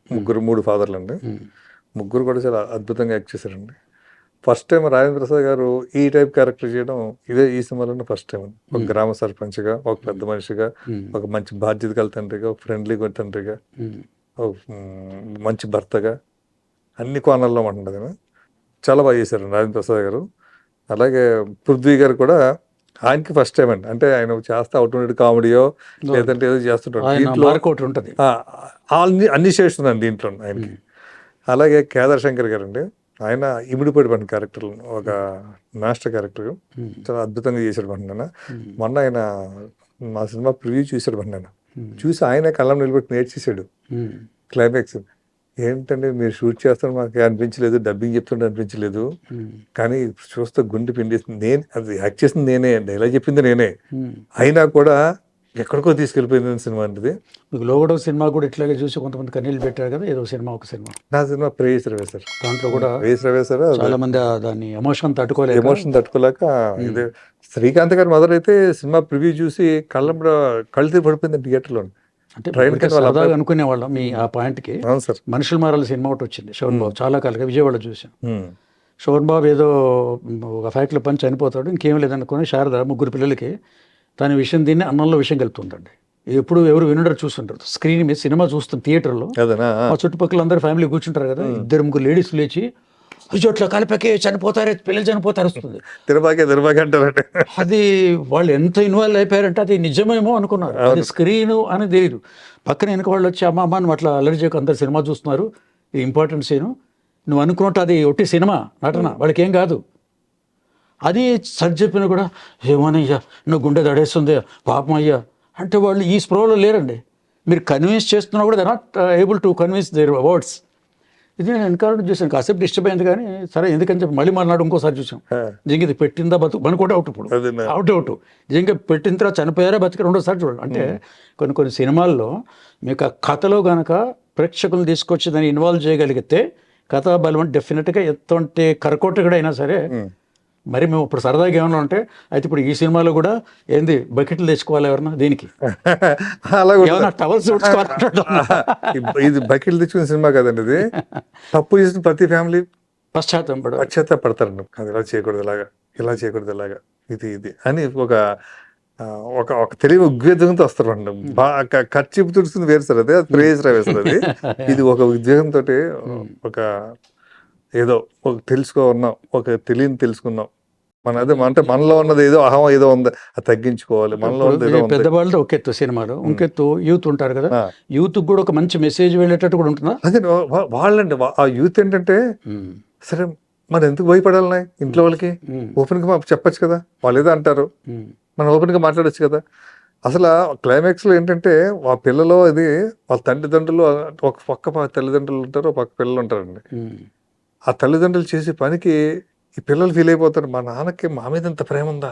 3 ఫాదర్లు అండి, 3 కూడా చాలా అద్భుతంగా యాక్ట్ చేశారండి. ఫస్ట్ టైం రాజేంద్ర ప్రసాద్ గారు ఈ టైప్ క్యారెక్టర్ చేయడం ఈ సినిమాలోనే ఫస్ట్ టైం. ఒక గ్రామ సర్పంచ్గా, ఒక పెద్ద మనిషిగా, ఒక మంచి బాధ్యత గల తండ్రిగా, ఒక ఫ్రెండ్లీగా తండ్రిగా, ఒక మంచి భర్తగా, అన్ని కోణాల్లో ఉంటుంది. చాలా బాగా చేశారు రాజేంద్ర ప్రసాద్ గారు. అలాగే పృథ్వీ గారు కూడా ఆయనకి ఫస్ట్ టైం అండి, అంటే ఆయన చేస్తే అవుట్ కామెడీయో లేదంటే ఏదో చేస్తుంటారు, దీంట్లో అన్ని షేడ్స్ ఉందండి దీంట్లో ఆయనకి. అలాగే కేదార్ శంకర్ గారు అండి, ఆయన ఇమిడిపోయాడు పడిన క్యారెక్టర్, ఒక మాస్టర్ క్యారెక్టర్ చాలా అద్భుతంగా చేశాడు పండుగ. మొన్న ఆయన మా సినిమా ప్రివ్యూ చూశాడు పండుగ, చూసి ఆయన కళ్ళం నిలబెట్టి నేర్చేసాడు క్లైమాక్స్. ఏంటంటే మీరు షూట్ చేస్తాను మాకు అనిపించలేదు, డబ్బింగ్ చెప్తుంటే అనిపించలేదు, కానీ చూస్తే గుండె పిండేసింది. నేను అది యాక్ట్ చేసింది నేనే, డైలాగ్ చెప్పింది నేనే, అయినా కూడా ఎక్కడికో తీసుకెళ్ళిపోయింది సినిమా అంటే. మీకు లోగడో సినిమా కూడా ఇట్లాగే చూసి కొంతమంది కన్నీళ్ళు పెట్టారు కదా, ఏదో సినిమా ఒక సినిమా, నా సినిమా ప్రేయస్ రవే సార్. దాంట్లో కూడా ప్రేయస్ రవే సార్ చాలా మంది దాన్ని ఎమోషన్ తట్టుకోలేక ఎమోషన్ తట్టుకోలేక ఇదే శ్రీకాంత్ గారి మదర్ అయితే సినిమా ప్రివ్యూ చూసి కళ్ళు పడిపోయింది థియేటర్లో. అంటే సరదాగా అనుకునే వాళ్ళం మీ ఆ పాయింట్కి. అవును సార్. మనుషుల మారాల సినిమా ఒకటి వచ్చింది శోభన్ బాబు, చాలా కాలంగా విజయవాడ చూసాం. శోభన్ బాబు ఏదో ఒక ఫ్యాక్టరీలో పని చనిపోతాడు, ఇంకేం లేదనుకుని శారద ముగ్గురు పిల్లలకి తన విషయం దీన్ని అన్నంలో విషయం కలుపుతుందండి. ఎప్పుడు ఎవరు వినడరు చూస్తుంటారు, స్క్రీన్ మీద సినిమా చూస్తుంది థియేటర్లో, ఆ చుట్టుపక్కల అందరూ ఫ్యామిలీ కూర్చుంటారు కదా, ఇద్దరు ముగ్గురు లేడీస్ లేచి అట్లా కలిపకే చనిపోతారే, పిల్లలు చనిపోతారు వస్తుంది, తిరబాకే అంటారంటే అది వాళ్ళు ఎంత ఇన్వాల్వ్ అయిపోయారంటే అది నిజమేమో అనుకున్నారు, అది స్క్రీన్ అని తెలియదు. పక్కన వెనక వాళ్ళు వచ్చి అమ్మ అమ్మ నువ్వు అట్లా అల్లరి చేయకు, అందరు సినిమా చూస్తున్నారు, ఇది ఇంపార్టెంట్ సీను, నువ్వు అనుకున్నట్టు అది ఒట్టి సినిమా నటన, వాళ్ళకి ఏం కాదు. అది సరి చెప్పినా కూడా ఏమోనయ్యా నువ్వు గుండె దడేస్తుంది పాపం అయ్యా అంటే వాళ్ళు ఈ స్ప్రోలో లేరండి. మీరు కన్విన్స్ చేస్తున్నా కూడా they not able to convince their words. ఇది నేను ఎన్కౌంటర్ చూసాను, కాసేపు డిస్టర్బ్ అయింది కానీ సరే ఎందుకని చెప్పి మళ్ళీ మర్నాడు ఇంకోసారి చూసాం. నిజంగా ఇది పెట్టిందా మన కూడా అవుట్, ఇప్పుడు అవుట్ నిజంగా పెట్టిన తర్వాత చనిపోయారా బతికి రెండోసారి చూడండి. అంటే కొన్ని సినిమాల్లో మీకు ఆ కథలో కనుక ప్రేక్షకులు తీసుకొచ్చి దాన్ని ఇన్వాల్వ్ చేయగలిగితే కథా బలం డెఫినెట్గా ఎటువంటి కరకోటగా అయినా సరే. మరి మేము ఇప్పుడు సరదాగా ఏమన్నా ఉంటే అయితే ఇప్పుడు ఈ సినిమాలో కూడా ఏంది బకెట్లు తెచ్చుకోవాలి ఎవరన్నా దీనికి, ఏమన్నా టవల్స్ ఇది బకెట్లు తెచ్చుకునే సినిమా కదండి, ఇది తప్పు చేసిన ప్రతి ఫ్యామిలీ పశ్చాత్తాపడతారండి. అది ఇలా చేయకూడదు, ఇలా చేయకూడదు, ఇలాగా ఇది అని ఒక తెలివి ఉద్వేగంతో వస్తారండి. ఖర్చు తుడుస్తుంది వేరు సార్, అదే ప్రేజ్ రావేస్తారు. ఇది ఒక ఉద్వేగంతో ఒక ఏదో ఒక తెలుసుకున్నాం, ఒక తెలియని తెలుసుకున్నాం, అంటే మనలో ఉన్నది ఏదో అహం ఏదో ఉంది, అది తగ్గించుకోవాలి. మనలో పెద్దవాళ్ళు ఒక ఎత్తు సినిమాలో, ఇంకెత్తు యూత్ ఉంటారు కదా, యూత్ కూడా ఒక మంచి మెసేజ్ వెళ్ళేటట్టు కూడా ఉంటుందా? అదే వాళ్ళండి ఆ యూత్ ఏంటంటే సరే మనం ఎందుకు భయపడాలి, ఇంట్లో వాళ్ళకి ఓపెన్ గా చెప్పచ్చు కదా, వాళ్ళు ఏదో అంటారు మనం ఓపెన్ గా మాట్లాడచ్చు కదా. అసలు క్లైమాక్స్ లో ఏంటంటే ఆ పిల్లలు ఇది వాళ్ళ తల్లిదండ్రులు, ఒక పక్క తల్లిదండ్రులు ఉంటారు, ఒక పక్క పిల్లలు ఉంటారండి. ఆ తల్లిదండ్రులు చేసే పనికి ఈ పిల్లలు ఫీల్ అయిపోతారు, మా నాన్నకి మా మీద ఇంత ప్రేమ ఉందా,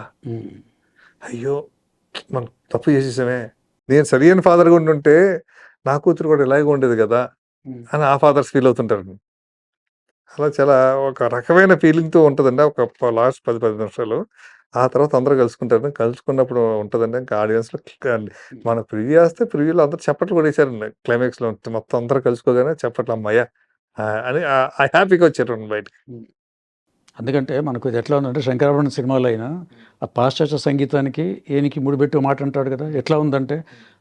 అయ్యో మనం తప్పు చేసేసామే, నేను సరైన ఫాదర్గా ఉండుంటే నా కూతురు కూడా ఇలాగే ఉండేది కదా అని ఆ ఫాదర్స్ ఫీల్ అవుతుంటారు. అలా చాలా ఒక రకమైన ఫీలింగ్తో ఉంటుందండి ఒక లాస్ట్ 10-15 నిమిషాలు. ఆ తర్వాత అందరూ కలుసుకున్నప్పుడు ఉంటుందండి. ఇంకా ఆడియన్స్లో మన ప్రివ్యూ వేస్తే ప్రివ్యూలో అందరూ చప్పట్లు కూడా వేసారండి. క్లైమాక్స్లో మొత్తం అందరూ కలుసుకోగానే చప్పట్లు అమ్మయ్య అని హ్యాపీగా వచ్చారు బయటకి. ఎందుకంటే మనకు ఇది ఎట్లా ఉందంటే శంకరాభరణం సినిమాలో అయినా ఆ పాశ్చాత్య సంగీతానికి ఏనికి ముడిపెట్టి మాట అంటాడు కదా, ఎట్లా ఉందంటే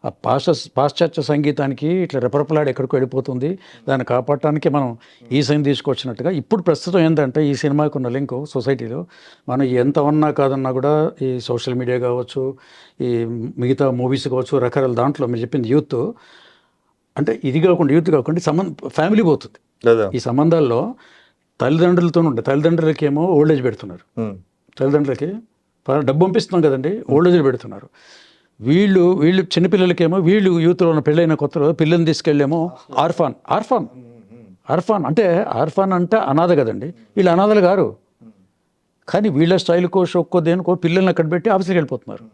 ఆ పాశ్చాత్య సంగీతానికి ఇట్లా రెపరెపలాడి ఎక్కడికో వెళ్ళిపోతుంది, దాన్ని కాపాడటానికి మనం ఈ సైన్ తీసుకొచ్చినట్టుగా ఇప్పుడు ప్రస్తుతం ఏంటంటే ఈ సినిమాకు ఉన్న లింక్ సొసైటీలో మనం ఎంత ఉన్నా కాదన్నా కూడా ఈ సోషల్ మీడియా కావచ్చు, ఈ మిగతా మూవీస్ కావచ్చు, రకరకాల దాంట్లో మీరు చెప్పింది యూత్ అంటే ఇది కాకుండా యూత్ కాకుండా ఫ్యామిలీ పోతుంది. ఈ సంబంధాల్లో తల్లిదండ్రులతో ఉంటాయి, తల్లిదండ్రులకి ఏమో ఓల్డేజ్ పెడుతున్నారు, తల్లిదండ్రులకి డబ్బు పంపిస్తున్నాం కదండి, ఓల్డేజ్ పెడుతున్నారు. వీళ్ళు చిన్నపిల్లలకేమో వీళ్ళు యూత్లో ఉన్న పెళ్ళైన కొత్తలో పిల్లల్ని తీసుకెళ్ళేమో ఆర్ఫాన్ అంటే అనాథ కదండి, వీళ్ళు అనాథలు గారు, కానీ వీళ్ళ స్టైల్కో షోక్కో దేనికో పిల్లల్ని అక్కడ పెట్టి ఆఫీస్కి వెళ్ళిపోతున్నారు.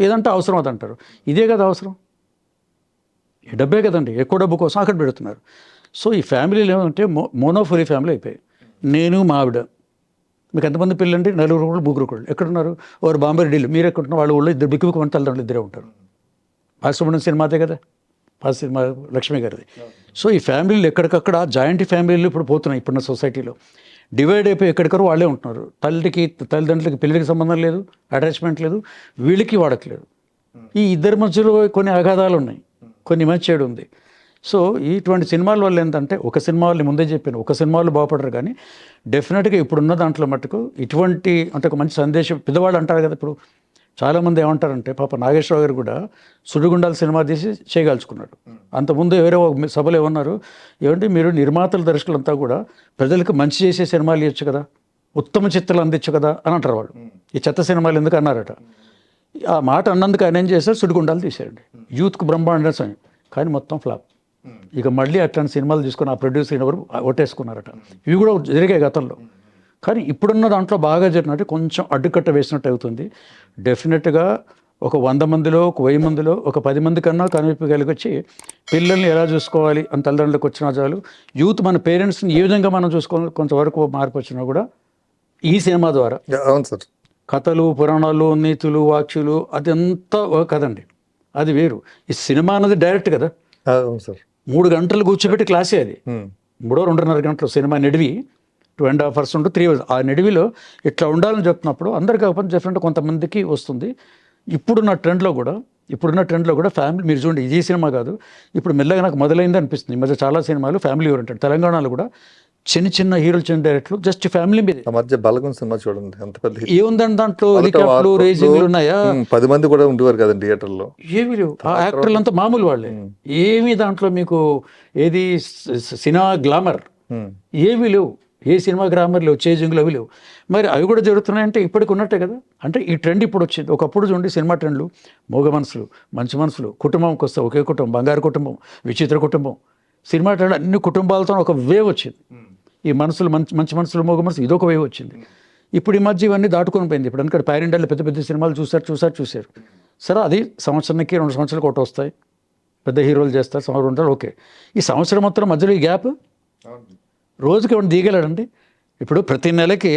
ఏదంటే అవసరం అదంటారు, ఇదే కదా అవసరం, ఈ డబ్బే కదండి, ఎక్కువ డబ్బు కోసం అక్కడ పెడుతున్నారు. సో ఈ ఫ్యామిలీలు ఏమంటే మోనోఫోరీ ఫ్యామిలీ అయిపోయాయి. నేను మా ఆవిడ, మీకు ఎంతమంది పిల్లండి, 4 ఒకళ్ళు 3 ఒకళ్ళు ఎక్కడున్నారు, వారు బాంబే ఢిల్లీ, మీరు ఎక్కడున్నారు, వాళ్ళ ఊళ్ళో ఇద్దరు బిక్కు తల్లిదండ్రులు ఇద్దరే ఉంటారు. పాశ్వమణం సినిమాతే కదా, సినిమా లక్ష్మి గారిది. సో ఈ ఫ్యామిలీలు ఎక్కడికక్కడ జాయింట్ ఫ్యామిలీలు ఇప్పుడు పోతున్నాయి. ఇప్పుడున్న సొసైటీలో డివైడ్ అయిపోయి ఎక్కడికరు వాళ్ళే ఉంటున్నారు. తల్లిదండ్రులకి పిల్లలకి సంబంధం లేదు, అటాచ్మెంట్ లేదు, వీళ్ళకి వాడట్లేదు. ఈ ఇద్దరి మధ్యలో కొన్ని అగాధాలు ఉన్నాయి, కొన్ని మంచి ఉంది. సో ఇటువంటి సినిమాల వల్ల ఏంటంటే ఒక సినిమా వాళ్ళు ముందే చెప్పాను, ఒక సినిమాలు బాగుపడరు, కానీ డెఫినెట్గా ఇప్పుడున్న దాంట్లో మట్టుకు ఇటువంటి అంటే ఒక మంచి సందేశం పెద్దవాళ్ళు అంటారు కదా. ఇప్పుడు చాలామంది ఏమంటారంటే పాప నాగేశ్వరరావు గారు కూడా సుడిగుండాల సినిమా తీసి చేయగలుచుకున్నాడు. అంతకుముందు ఎవరో ఒక సభలో ఏమన్నారు, ఏమంటే మీరు నిర్మాతల దర్శకులంతా కూడా ప్రజలకు మంచి చేసే సినిమాలు ఇవ్వచ్చు కదా, ఉత్తమ చిత్రాలు అందించు కదా అని అంటారు వాళ్ళు. ఈ చెత్త సినిమాలు ఎందుకు అన్నారట. ఆ మాట అన్నందుకు ఆయన ఏం చేశారు, సుడిగుండాలు తీశారండి. యూత్కు బ్రహ్మాండ సమయం, కానీ మొత్తం ఫ్లాప్. ఇక మళ్ళీ అట్లాంటి సినిమాలు తీసుకుని ఆ ప్రొడ్యూసర్ ఎవరు ఒట్టేసుకున్నారట. ఇవి కూడా జరిగాయి గతంలో. కానీ ఇప్పుడున్న దాంట్లో బాగా జరిగినట్టు కొంచెం అడ్డుకట్ట వేసినట్టు అవుతుంది. డెఫినెట్గా ఒక 100 మందిలో, ఒక 1000 మందిలో ఒక 10 మంది కన్నా కనిపి కలిగొచ్చి పిల్లల్ని ఎలా చూసుకోవాలి అని తల్లిదండ్రులకు వచ్చినా చాలు. యూత్ మన పేరెంట్స్ని ఏ విధంగా మనం చూసుకోవాలి, కొంతవరకు మార్పు వచ్చినా కూడా ఈ సినిమా ద్వారా. అవును సార్. కథలు, పురాణాలు, నీతులు, వాక్యులు అదంతా కదండి, అది వేరు. ఈ సినిమా అన్నది డైరెక్ట్ కదా. అవును సార్. 3 గంటలు కూర్చోబెట్టి క్లాసే అది. 2.5 గంటలు సినిమా నిడివి 2.5 hours ఉంటూ 3 hours. ఆ నిడివిలో ఇట్లా ఉండాలని చెప్తున్నప్పుడు అందరికీ కాకపోతే డిఫరెంట్ కొంతమందికి వస్తుంది. ఇప్పుడున్న ట్రెండ్లో కూడా ఫ్యామిలీ, మీరు చూడండి, ఇది సినిమా కాదు, ఇప్పుడు మెల్లగా నాకు మొదలైంది అనిపిస్తుంది. ఈ మధ్య చాలా సినిమాలు ఫ్యామిలీ ఓరియంటెడ్. తెలంగాణలో కూడా చిన్న హీరోలు, చిన్న డైరెక్టర్లు జస్ట్ ఫ్యామిలీ మీద. ఆ మధ్య బలగం సినిమా చూడండి, ఎంత పెద్ద hit. ఏముందండి దాంట్లో, హెలికాప్టర్లు, రేసింగ్లు ఉన్నాయా? 10 మంది కూడా ఉండేవారు కదండి థియేటర్లో. ఏమి లేవు. ఆ యాక్టర్లు అంతా మామూలు వాళ్ళే. ఏమి దాంట్లో మీకు ఏది సినిమా గ్లామర్ ఏమీ లేవు. ఏ సినిమా గ్రామర్ లేవు, చేజింగ్లు అవి లేవు. మరి అవి కూడా జరుగుతున్నాయంటే ఇప్పటికి ఉన్నట్టే కదా. అంటే ఈ ట్రెండ్ ఇప్పుడు వచ్చింది. ఒకప్పుడు చూడండి సినిమా ట్రెండ్లు, మోగ మనసులు, మంచి మనసులు, కుటుంబంకి వస్తే ఒకే కుటుంబం, బంగారు కుటుంబం, విచిత్ర కుటుంబం, సినిమా ట్రెండ్ అన్ని కుటుంబాలతో ఒక వేవ్ వచ్చింది. ఈ మనసులు, మంచి మనసులు, మోగ మనసులు, ఇదొక వేవ్ వచ్చింది. ఇప్పుడు ఈ మధ్య ఇవన్నీ దాటుకొని పోయింది. ఇప్పుడు అందుకని పేరెంటాలు పెద్ద పెద్ద సినిమాలు చూశారు. సరే, అది సంవత్సరానికి 2 సంవత్సరాలు ఒకటి వస్తాయి, పెద్ద హీరోలు చేస్తారు, సంవత్సరం ఉంటారు, ఓకే. ఈ సంవత్సరం మొత్తం మధ్యలో ఈ గ్యాప్ రోజుకి ఏమైనా దిగలేడండి. ఇప్పుడు ప్రతి నెలకి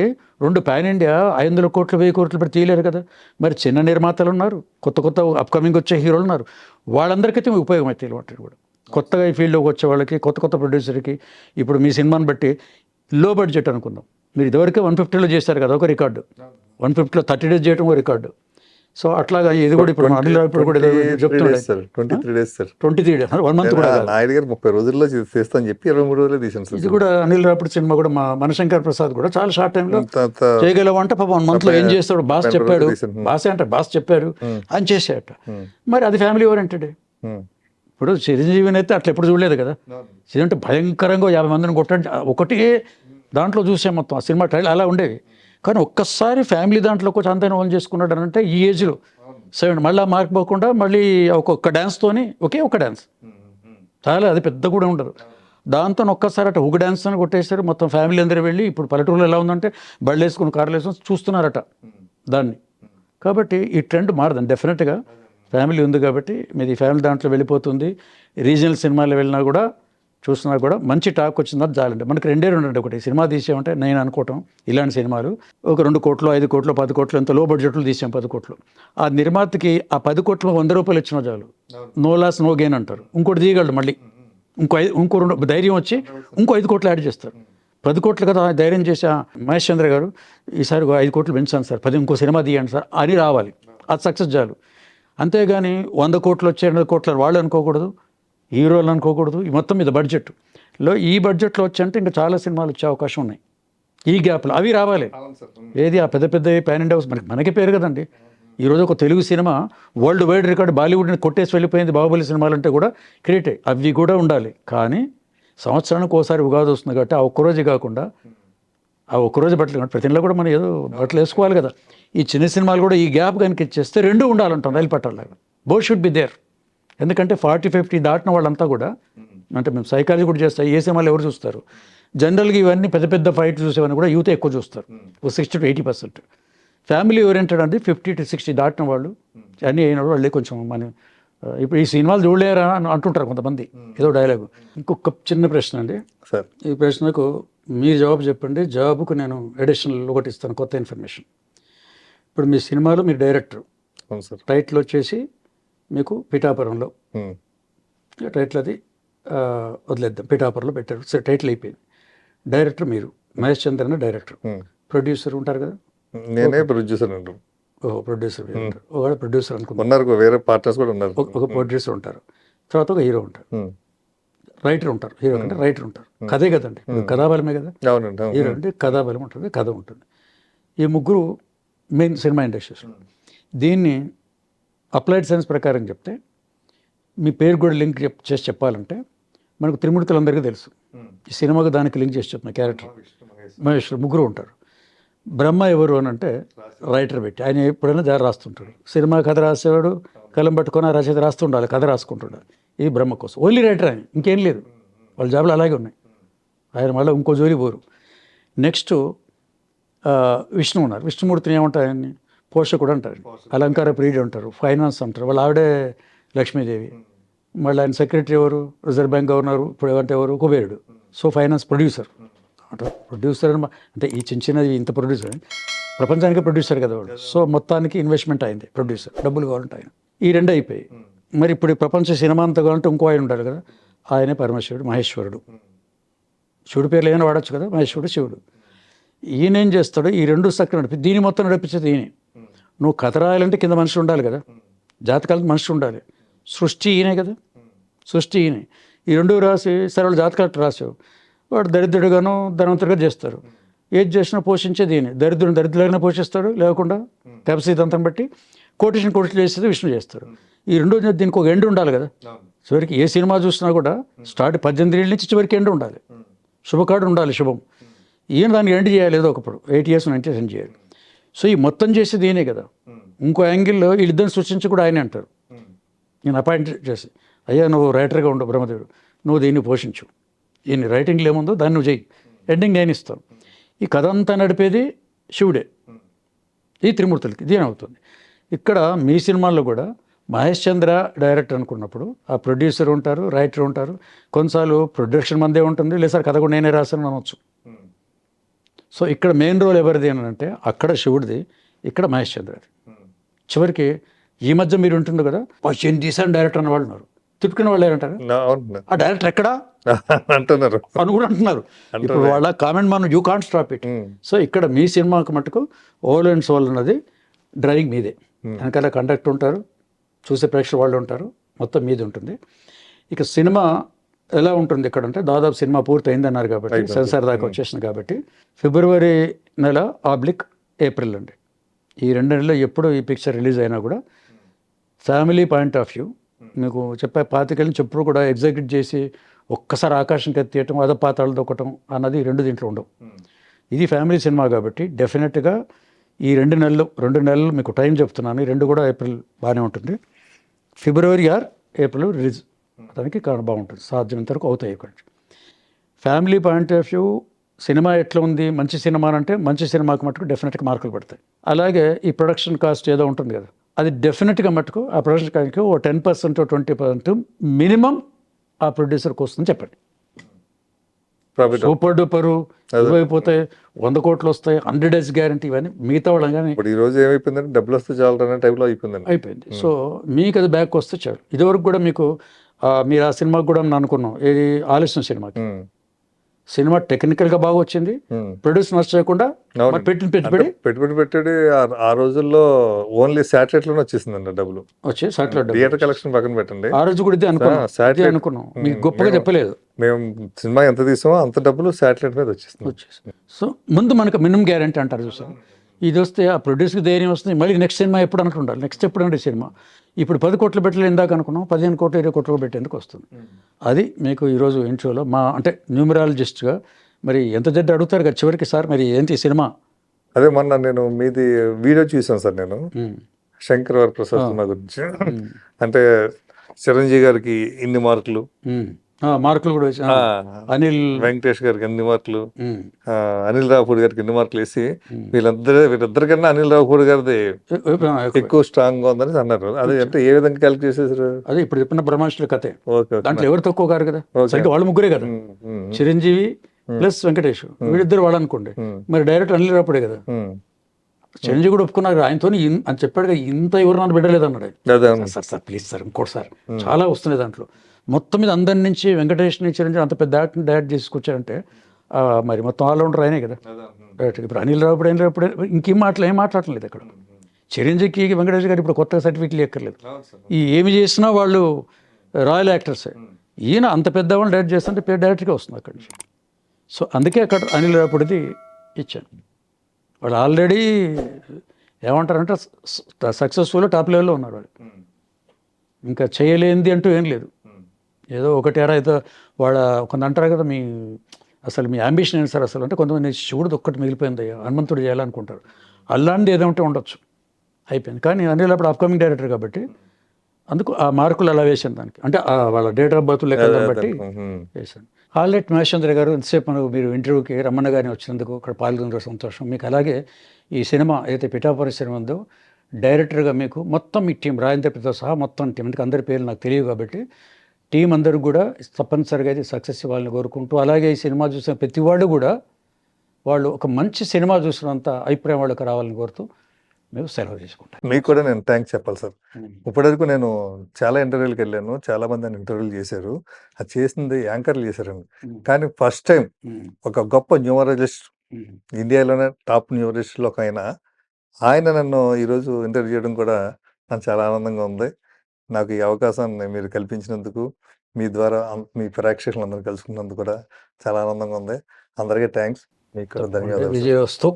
2 పాన్ ఇండియా 500 కోట్లు 1000 కోట్లు పెట్టి తీయలేరు కదా. మరి చిన్న నిర్మాతలు ఉన్నారు, కొత్త అప్కమింగ్ వచ్చే హీరోలు ఉన్నారు, వాళ్ళందరికైతే ఉపయోగం అయితే ఇలాంటివి కూడా. కొత్తగా ఈ ఫీల్డ్లోకి వచ్చే వాళ్ళకి, కొత్త ప్రొడ్యూసర్కి. ఇప్పుడు మీ సినిమాని బట్టి లో బడ్జెట్ అనుకుందాం, మీరు ఇదివరకే 150లో చేశారు కదా, ఒక రికార్డు. 150లో 30 days చేయడం ఒక రికార్డు. సో అట్లాగా ఇది కూడా ఇప్పుడు అనిల్ రావిపూడి కూడా చెప్తున్నాడు 23 days సార్. 23 days, 1 month కూడా కాదు. నాయుడు గారు 30 రోజుల్లో చేస్తాను చెప్పి 23 రోజులే తీసాను సార్. ఇది కూడా అనిల్ రావిపూడి సినిమా కూడా మనశంకర్ ప్రసాద్ కూడా చాలా షార్ట్ టైంలో చేయగలవంటే పాపం 1 monthలో ఏం చేస్తాడు, బాస్ చెప్పాడు, బాస్ చెప్పారు అని చేసేట. మరి అది ఫ్యామిలీ ఓరియంటెడ్. ఇప్పుడు చిరంజీవిని అయితే అట్లా ఎప్పుడు చూడలేదు కదా. అంటే భయంకరంగా 50 మందిని కొట్టండి ఒకటే దాంట్లో చూసే మొత్తం ఆ సినిమా ట్రైల్ అలా ఉండేవి. కానీ ఒక్కసారి ఫ్యామిలీ దాంట్లోకి వచ్చి అంతా ఇన్వాల్వ్ చేసుకున్నాడు అని అంటే ఈ ఏజ్లో 7 మళ్ళీ మార్క్ పోకుండా మళ్ళీ ఒక్కొక్క డ్యాన్స్తోని ఒకే ఒక డ్యాన్స్ చాలా, అది పెద్ద కూడా ఉండదు. దాంతో ఒక్కసారి అట ఒక డ్యాన్స్ అని కొట్టేశారు. మొత్తం ఫ్యామిలీ అందరూ వెళ్ళి, ఇప్పుడు పల్లెటూరులో ఎలా ఉందంటే బళ్ళు వేసుకుని, కార్లు వేసుకుని చూస్తున్నారట దాన్ని. కాబట్టి ఈ ట్రెండ్ మారదండి డెఫినెట్గా. ఫ్యామిలీ ఉంది కాబట్టి మీది ఫ్యామిలీ దాంట్లో వెళ్ళిపోతుంది. రీజనల్ సినిమాలు వెళ్ళినా కూడా చూసినా కూడా మంచి టాక్ వచ్చిందని చాలండి. మనకి 2 ఒకటి సినిమా తీసామంటే నేను అనుకోవటం, ఇలాంటి సినిమాలు ఒక 2 కోట్లు 5 కోట్లు 10 కోట్లు ఎంత లో బడ్జెట్లు తీసాం, 10 కోట్లు. ఆ నిర్మాతకి ఆ 10 కోట్లు 100 రూపాయలు ఇచ్చినా చాలు, నో లాస్ నో గెయిన్ అంటారు. ఇంకోటి తీయగలడు మళ్ళీ, ఇంకో 2 ధైర్యం వచ్చి ఇంకో 5 కోట్లు యాడ్ చేస్తారు. 10 కోట్లు కదా ధైర్యం చేసి మహేష్ చంద్ర గారు ఈసారి 5 కోట్లు పెంచాను సార్, 10 ఇంకో సినిమా తీయండి సార్ అని రావాలి. అది సక్సెస్ చాలు. అంతేగాని 100 కోట్లు వచ్చే 200 కోట్లు వాళ్ళు అనుకోకూడదు, హీరోలు అనుకోకూడదు. ఈ మొత్తం మీద బడ్జెట్లో, ఈ బడ్జెట్లో వచ్చంటే ఇంకా చాలా సినిమాలు వచ్చే అవకాశం ఉన్నాయి ఈ గ్యాప్లో. అవి రావాలి. ఏది ఆ పెద్ద పాన్ ఇండియా మనకి పేరు కదండి. ఈరోజు ఒక Telugu cinema world wide record బాలీవుడ్ని కొట్టేసి వెళ్ళిపోయింది. బాహుబలి సినిమాలు అంటే కూడా క్రియేటే, అవి కూడా ఉండాలి. కానీ సంవత్సరానికి ఒకసారి ఉగాది వస్తుంది కాబట్టి ఆ ఒక్కరోజు కాకుండా ఆ ఒక్కరోజు బట్టలు కాబట్టి ప్రతి నెల కూడా మనం ఏదో బట్టలు వేసుకోవాలి కదా. ఈ చిన్న సినిమాలు కూడా ఈ గ్యాప్ కనుక ఇచ్చేస్తే 2 ఉండాలంటాం, రైలు పట్టాలాగా. Both should be there. ఎందుకంటే 40-50 దాటిన వాళ్ళంతా కూడా, అంటే మేము సైకాలజీ కూడా చేస్తాం, ఏ సినిమాలు ఎవరు చూస్తారు జనరల్గా ఇవన్నీ పెద్ద ఫైట్ చూసేవన్నీ కూడా యూత్ ఎక్కువ చూస్తారు, 60 to 80%. ఫ్యామిలీ ఓరియంటెడ్ అంటే 50 to 60 దాటిన వాళ్ళు అన్నీ అయిన వాళ్ళే కొంచెం మన ఇప్పుడు ఈ సినిమాలు చూడలేరా అని అంటుంటారు కొంతమంది, ఏదో డైలాగు. ఇంకొక చిన్న ప్రశ్న అండి సార్, ఈ ప్రశ్నకు మీరు జవాబు చెప్పండి. జవాబుకు నేను అడిషనల్ ఒకటి ఇస్తాను, కొత్త ఇన్ఫర్మేషన్. ఇప్పుడు మీ సినిమాలో మీరు డైరెక్టర్, టైటిల్ వచ్చేసి మీకు పిఠాపురంలో, టైటిల్ అది వదిలేద్దాం, పిఠాపురంలో పెట్టారు, సరే టైటిల్ అయిపోయింది. డైరెక్టర్ మీరు, మహేష్ చంద్ర అనే డైరెక్టర్, ప్రొడ్యూసర్ ఉంటారు కదా. నేనే ప్రొడ్యూసర్ అంటారు. ప్రొడ్యూసర్ ఒక ప్రొడ్యూసర్ అనుకుంటున్నారు, ఉన్నారు వేరే పార్ట్నర్స్ కూడా ఉన్నారు. ఒక ప్రొడ్యూసర్ ఉంటారు, తర్వాత ఒక హీరో ఉంటారు, రైటర్ ఉంటారు. హీరో అంటే రైటర్ ఉంటారు, కథే కదండి, కథాబలమే కదా. హీరో అంటే కథాబలం ఉంటుంది, కథ ఉంటుంది. ఈ ముగ్గురు మెయిన్ సినిమా ఇండస్ట్రీస్. దీన్ని అప్లైడ్ సైన్స్ ప్రకారం చెప్తే మీ పేరు కూడా లింక్ చేసి చెప్పాలంటే మనకు త్రిమూర్తులందరికీ తెలుసు. ఈ సినిమాకు దానికి లింక్ చేసి చెప్తున్న క్యారెక్టర్ మహేశ్వరు ముగ్గురు ఉంటారు. బ్రహ్మ ఎవరు అని అంటే రైటర్ పెట్టి ఆయన ఎప్పుడైనా దారి రాస్తుంటాడు. సినిమా కథ రాసేవాడు కలం పట్టుకొని ఆ రచయిత రాస్తుండాలి, కథ రాసుకుంటుండాలి. ఇది బ్రహ్మ కోసం ఓన్లీ రైటర్ ఆయన, ఇంకేం లేదు. వాళ్ళ జాబ్లు అలాగే ఉన్నాయి. ఆయన మళ్ళీ ఇంకో జోలి పోరు. నెక్స్ట్ విష్ణు ఉన్నారు. విష్ణుమూర్తిని ఏమంటారు? ఆయన్ని పోషకుడు అంటారు, అలంకార ప్రియుడు అంటారు, ఫైనాన్స్ అంటారు. వాళ్ళ ఆవిడే లక్ష్మీదేవి. మళ్ళీ ఆయన సెక్రటరీ ఎవరు? Reserve bank governor. ఇప్పుడు ఏమంటే ఎవరు? కుబేరుడు. సో ఫైనాన్స్ ప్రొడ్యూసర్ అంటే ప్రొడ్యూసర్ అంటే ఈ చిన్న ఇంత ప్రొడ్యూసర్ ప్రపంచానికి ప్రొడ్యూసర్ కదా వాడు. సో మొత్తానికి ఇన్వెస్ట్మెంట్ అయింది ప్రొడ్యూసర్, డబ్బులు కావాలంటే ఆయన. ఈ రెండు అయిపోయి మరి ఇప్పుడు ప్రపంచ సినిమా అంతా కావాలంటే ఇంకో ఆయన ఉండాలి కదా, ఆయనే పరమేశ్వరుడు, మహేశ్వరుడు. శివుడి పేర్లు ఏమైనా వాడచ్చు కదా, మహేశ్వరుడు, శివుడు. ఈయన ఏం చేస్తాడు? ఈ రెండు చక్కగా నడిపి దీని మొత్తం నడిపించేది ఈయన. నువ్వు కథ రాయాలంటే కింద మనిషి ఉండాలి కదా, జాతకాలకు మనిషి ఉండాలి. సృష్టి ఈయనే కదా, సృష్టి ఈయనే. ఈ రెండు రాసి సరే వాళ్ళు జాతకాలు రాసావు, వాడు దరిద్రుడుగాను ధనవంతుడిగా చేస్తారు. ఏది చేసినా పోషించేది ఈయన. దరిద్రుని దరిద్రులుగానే పోషిస్తాడు, లేకుండా కెపాసిటీ బట్టి కోటేషన్ కోట్లు చేసేది విష్ణు చేస్తాడు. ఈ రెండు దీనికి ఒక ఎండ్ ఉండాలి కదా. చివరికి ఏ సినిమా చూసినా కూడా స్టార్ట్ 18 ఏళ్ళ నుంచి చివరికి ఎండ్ ఉండాలి, శుభకార్డు ఉండాలి, శుభం. ఈయన దానికి ఎండ్ చేయాలి ఏదో ఒకప్పుడు, 8 years 9 years ఎండ్ చేయాలి. సో ఈ మొత్తం చేసేది ఈయనే కదా. ఇంకో యాంగిల్లో వీళ్ళిద్దరిని సృష్టించి కూడా ఆయనే అంటారు. నేను అపాయింట్ చేసి, అయ్యా నువ్వు రైటర్గా ఉండవు బ్రహ్మదేవుడు, నువ్వు దీన్ని పోషించు, ఈయన రైటింగ్లో ఏముందో దాన్ని నువ్వు చెయ్యి, ఎండింగ్ నేను ఇస్తాను. ఈ కథ అంతా నడిపేది శివుడే. ఈ త్రిమూర్తులకి ఇదేం అవుతుంది. ఇక్కడ మీ సినిమాల్లో కూడా మహేష్ చంద్ర డైరెక్టర్ అనుకున్నప్పుడు ఆ ప్రొడ్యూసర్ ఉంటారు, రైటర్ ఉంటారు. కొన్నిసార్లు ప్రొడక్షన్ మందే ఉంటుంది, లేదా కథ కూడా నేనే రాశాను అనవచ్చు. సో ఇక్కడ మెయిన్ రోల్ ఎవరిది అని అంటే అక్కడ శివుడిది, ఇక్కడ మహేష్ చంద్రది. చివరికి ఈ మధ్య మీరు ఉంటుంది కదా, ఏం తీసాను డైరెక్టర్ అన్న వాళ్ళు ఉన్నారు, తిట్టుకునే వాళ్ళు ఏమంటారు, ఆ డైరెక్టర్ ఎక్కడా అంటున్నారు అని కూడా అంటున్నారు. ఇప్పుడు వాళ్ళ కామెంట్ మనం you can't stop it. So ఇక్కడ మీ సినిమాకి మటుకు ఓల్ అండ్ సోల్ అన్నది డ్రైవింగ్ మీదే. వెనకాల కండక్ట్ ఉంటారు, చూసే ప్రేక్షకులు వాళ్ళు ఉంటారు, మొత్తం మీది ఉంటుంది. ఇక సినిమా ఎలా ఉంటుంది ఇక్కడ అంటే దాదాపు సినిమా పూర్తి అయిందన్నారు కాబట్టి, సెన్సార్ దాకా వచ్చేసింది కాబట్టి, February నెల / April అండి. ఈ 2 నెలల్లో ఎప్పుడు ఈ పిక్చర్ రిలీజ్ అయినా కూడా ఫ్యామిలీ పాయింట్ ఆఫ్ వ్యూ మీకు చెప్పే 25 నుంచి ఎప్పుడు కూడా ఎగ్జిక్యూట్ చేసి ఒక్కసారి ఆకాశంకి ఎత్తేయటం, అదపాతాలు దొక్కటం అన్నది 2 దీంట్లో ఉండవు. ఇది ఫ్యామిలీ సినిమా కాబట్టి డెఫినెట్గా ఈ 2 నెలలు మీకు టైం చెప్తున్నాను. ఈ 2 కూడా April బాగానే ఉంటుంది. February or April రిలీజ్ దానికి కారణం బాగుంటుంది, సాధ్యమైనంత వరకు అవుతాయి. ఇక్కడ family point of view cinema ఎట్లా ఉంది, మంచి సినిమా అంటే మంచి సినిమాకి మటుకు డెఫినెట్గా మార్కులు పడతాయి. అలాగే ఈ ప్రొడక్షన్ కాస్ట్ ఏదో ఉంటుంది కదా, అది డెఫినెట్గా మటుకు ఆ ప్రొడక్షన్ కాస్ట్కి ఓ 10% 20% మినిమం ఆ ప్రొడ్యూసర్కి వస్తుందని చెప్పండి. సూపర్ డూపరు ఇవైపోతాయి, 100 కోట్లు వస్తాయి, 100 days గ్యారంటీ, ఇవన్నీ మిగతా వాళ్ళని కానీ ఇప్పుడు ఈ రోజు ఏమైపోయిందంటే డబ్బులు వస్తే చాలు అనే టైప్లో అయిపోయింది. సో మీకు అది బ్యాక్ వస్తే చాలు. ఇదివరకు కూడా మీకు మీరు ఆ సినిమాకి కూడా అనుకున్నాం, ఏది ఆలస్యం సినిమాకి. సినిమా టెక్నికల్గా బాగా వచ్చింది, ప్రొడ్యూస్ నచ్చకుండా పెట్టుబడి పెట్టాడు. ఆ రోజుల్లో ఓన్లీ శాటిలైట్ లోనే వచ్చేసిందండి డబ్బులు, వచ్చే శాటిలైట్ థియేటర్ కలెక్షన్ పక్కన పెట్టండి. ఆ రోజు కూడా ఇదే అనుకున్నాం, మీకు గొప్పగా చెప్పలేదు. మేము సినిమా ఎంత తీసామో అంత డబ్బులు శాటిలైట్ మీద వచ్చేసింది. సో ముందు మనకు మినిమం గ్యారంటీ అంటారు చూసాం. ఇది వస్తే ఆ ప్రొడ్యూసర్కి ధైర్యం వస్తుంది, మళ్ళీ నెక్స్ట్ సినిమా ఎప్పుడు అనుకుంటారు, నెక్స్ట్ ఎప్పుడు అంటే సినిమా. ఇప్పుడు 10 కోట్లు పెట్టలేదు ఇందాక అనుకున్నాం, 15 కోట్లు 20 కోట్లు పెట్టేందుకు వస్తుంది. అది మీకు ఈరోజు ఇంట్రోలో మా అంటే న్యూమరాలజిస్ట్గా మరి ఎంత జడ్డు అడుగుతారు కదా చివరికి, సార్ మరి ఏంటి సినిమా. అదే మొన్న నేను మీది వీడియో చూసాను సార్, నేను శంకర్ వరప్రసాద్ సినిమా గురించి. అంటే చిరంజీవి గారికి ఇన్ని మార్కులు, మార్కులు కూడా వేసి, అనిల్ వెంకటేష్ గారికి ఎన్ని మార్కులు, అనిల్ రావుపూడి గారికి ఎన్ని మార్కులు వేసి వీళ్ళిద్దరికన్నా అనిల్ రావుపూడి గారిది ఎక్కువ స్ట్రాంగ్ గా ఉందని అన్నారు. అది అంటే ఏ విధంగా క్యాలిక్యులేట్ చేసేసారు? అదే ఇప్పుడు చెప్పిన బ్రహ్మాండ కథే. దాంట్లో ఎవరు తక్కువ కారు కదా, వాళ్ళు ముగ్గురే కదా, చిరంజీవి ప్లస్ వెంకటేష్, వీళ్ళిద్దరు వాళ్ళు అనుకోండి. మరి డైరెక్ట్ అనిల్ రావుపూడే కదా. చిరంజీవి కూడా ఒప్పుకున్నారు, ఆయనతో అని చెప్పాడు, ఇంత ఎవరు నన్ను బిడ్డలేదు అన్నాడు. సార్ ప్లీజ్ సార్ ఇంకోటి సార్, చాలా వస్తున్నాయి దాంట్లో. మొత్తం మీద అందరి నుంచి వెంకటేష్ నుంచి చిరంజీవి అంత పెద్ద యాక్ట్ని డైరెక్ట్ చేసుకొచ్చారంటే మరి మొత్తం ఆల్రౌండర్ అయినే కదా డైరెక్ట్. ఇప్పుడు అనిల్ రావుపూడి ఇంకేం ఏం మాట్లాడలేదు అక్కడ. చిరంజీవికి వెంకటేష్ గారు ఇప్పుడు కొత్తగా సర్టిఫికెట్లు ఎక్కర్లేదు, ఈ ఏమి చేసినా వాళ్ళు రాయల్ యాక్టర్సే. ఈయన అంత పెద్దవాళ్ళు డైరెక్ట్ చేస్తుంటే పేరు డైరెక్ట్గా వస్తుంది అక్కడి నుంచి. సో అందుకే అక్కడ అనిల్ రావుపూడిది ఇచ్చాను. వాళ్ళు ఆల్రెడీ ఏమంటారంటే సక్సెస్ఫుల్ టాప్ లెవెల్లో ఉన్నారు వాళ్ళు. ఇంకా చేయలేనిది అంటూ ఏం లేదు. ఏదో ఒకటి అయితే వాళ్ళ కొంత అంటారు కదా, అసలు మీ అంబిషన్ ఏంటి సార్ అసలు అంటే, కొంతమంది శివుడు ఒక్కటి మిగిలిపోయింది హనుమంతుడు చేయాలనుకుంటారు. అలాంటిది ఏదంటే ఉండొచ్చు, అయిపోయింది. కానీ అనిల్ అప్పుడు అప్కమింగ్ డైరెక్టర్ కాబట్టి అందుకు ఆ మార్కులు అలా వేసాను దానికి, అంటే వాళ్ళ డేట్ ఆఫ్ బర్త్ లెక్కలను బట్టి వేశాను. హాల్రెట్ మహేశ్చంద్ర గారు, ఇంతసేపు మీరు ఇంటర్వ్యూకి రమణ గారిని వచ్చినందుకు ఇక్కడ పాల్గొన్న సంతోషం. మీకు అలాగే ఈ సినిమా ఏదైతే పిఠాపురం సినిమా ఉందో డైరెక్టర్గా మీకు మొత్తం మీ టీం, రాజేంద్రతో సహా మొత్తం టీం, ఎందుకు అందరి పేర్లు నాకు తెలియదు కాబట్టి టీం అందరూ కూడా తప్పనిసరిగా అయితే సక్సెస్ ఇవ్వాలని కోరుకుంటూ, అలాగే ఈ సినిమా చూసిన ప్రతి వాళ్ళు కూడా వాళ్ళు ఒక మంచి సినిమా చూసినంత అభిప్రాయం వాళ్ళకి రావాలని కోరుతూ మేము సెలవు తీసుకుంటాం. మీకు కూడా నేను థ్యాంక్స్ చెప్పాలి సార్. ఇప్పటివరకు నేను చాలా ఇంటర్వ్యూలకు వెళ్ళాను, చాలా మంది నన్ను ఇంటర్వ్యూలు చేశారు. అది చేసింది యాంకర్లు చేశారండి. కానీ ఫస్ట్ టైం ఒక గొప్ప న్యూమరాలజిస్ట్, ఇండియాలోనే టాప్ న్యూమరాలజిస్ట్లో ఒక ఆయన నన్ను ఈరోజు ఇంటర్వ్యూ చేయడం కూడా నాకు చాలా ఆనందంగా ఉంది. నాకు ఈ అవకాశాన్ని మీరు కల్పించినందుకు, మీ ద్వారా మీ ప్రేక్షకులందరూ కలుసుకున్నందుకు కూడా చాలా ఆనందంగా ఉంది. అందరికీ థ్యాంక్స్. మీకు కూడా ధన్యవాదాలు. విజయోస్తు.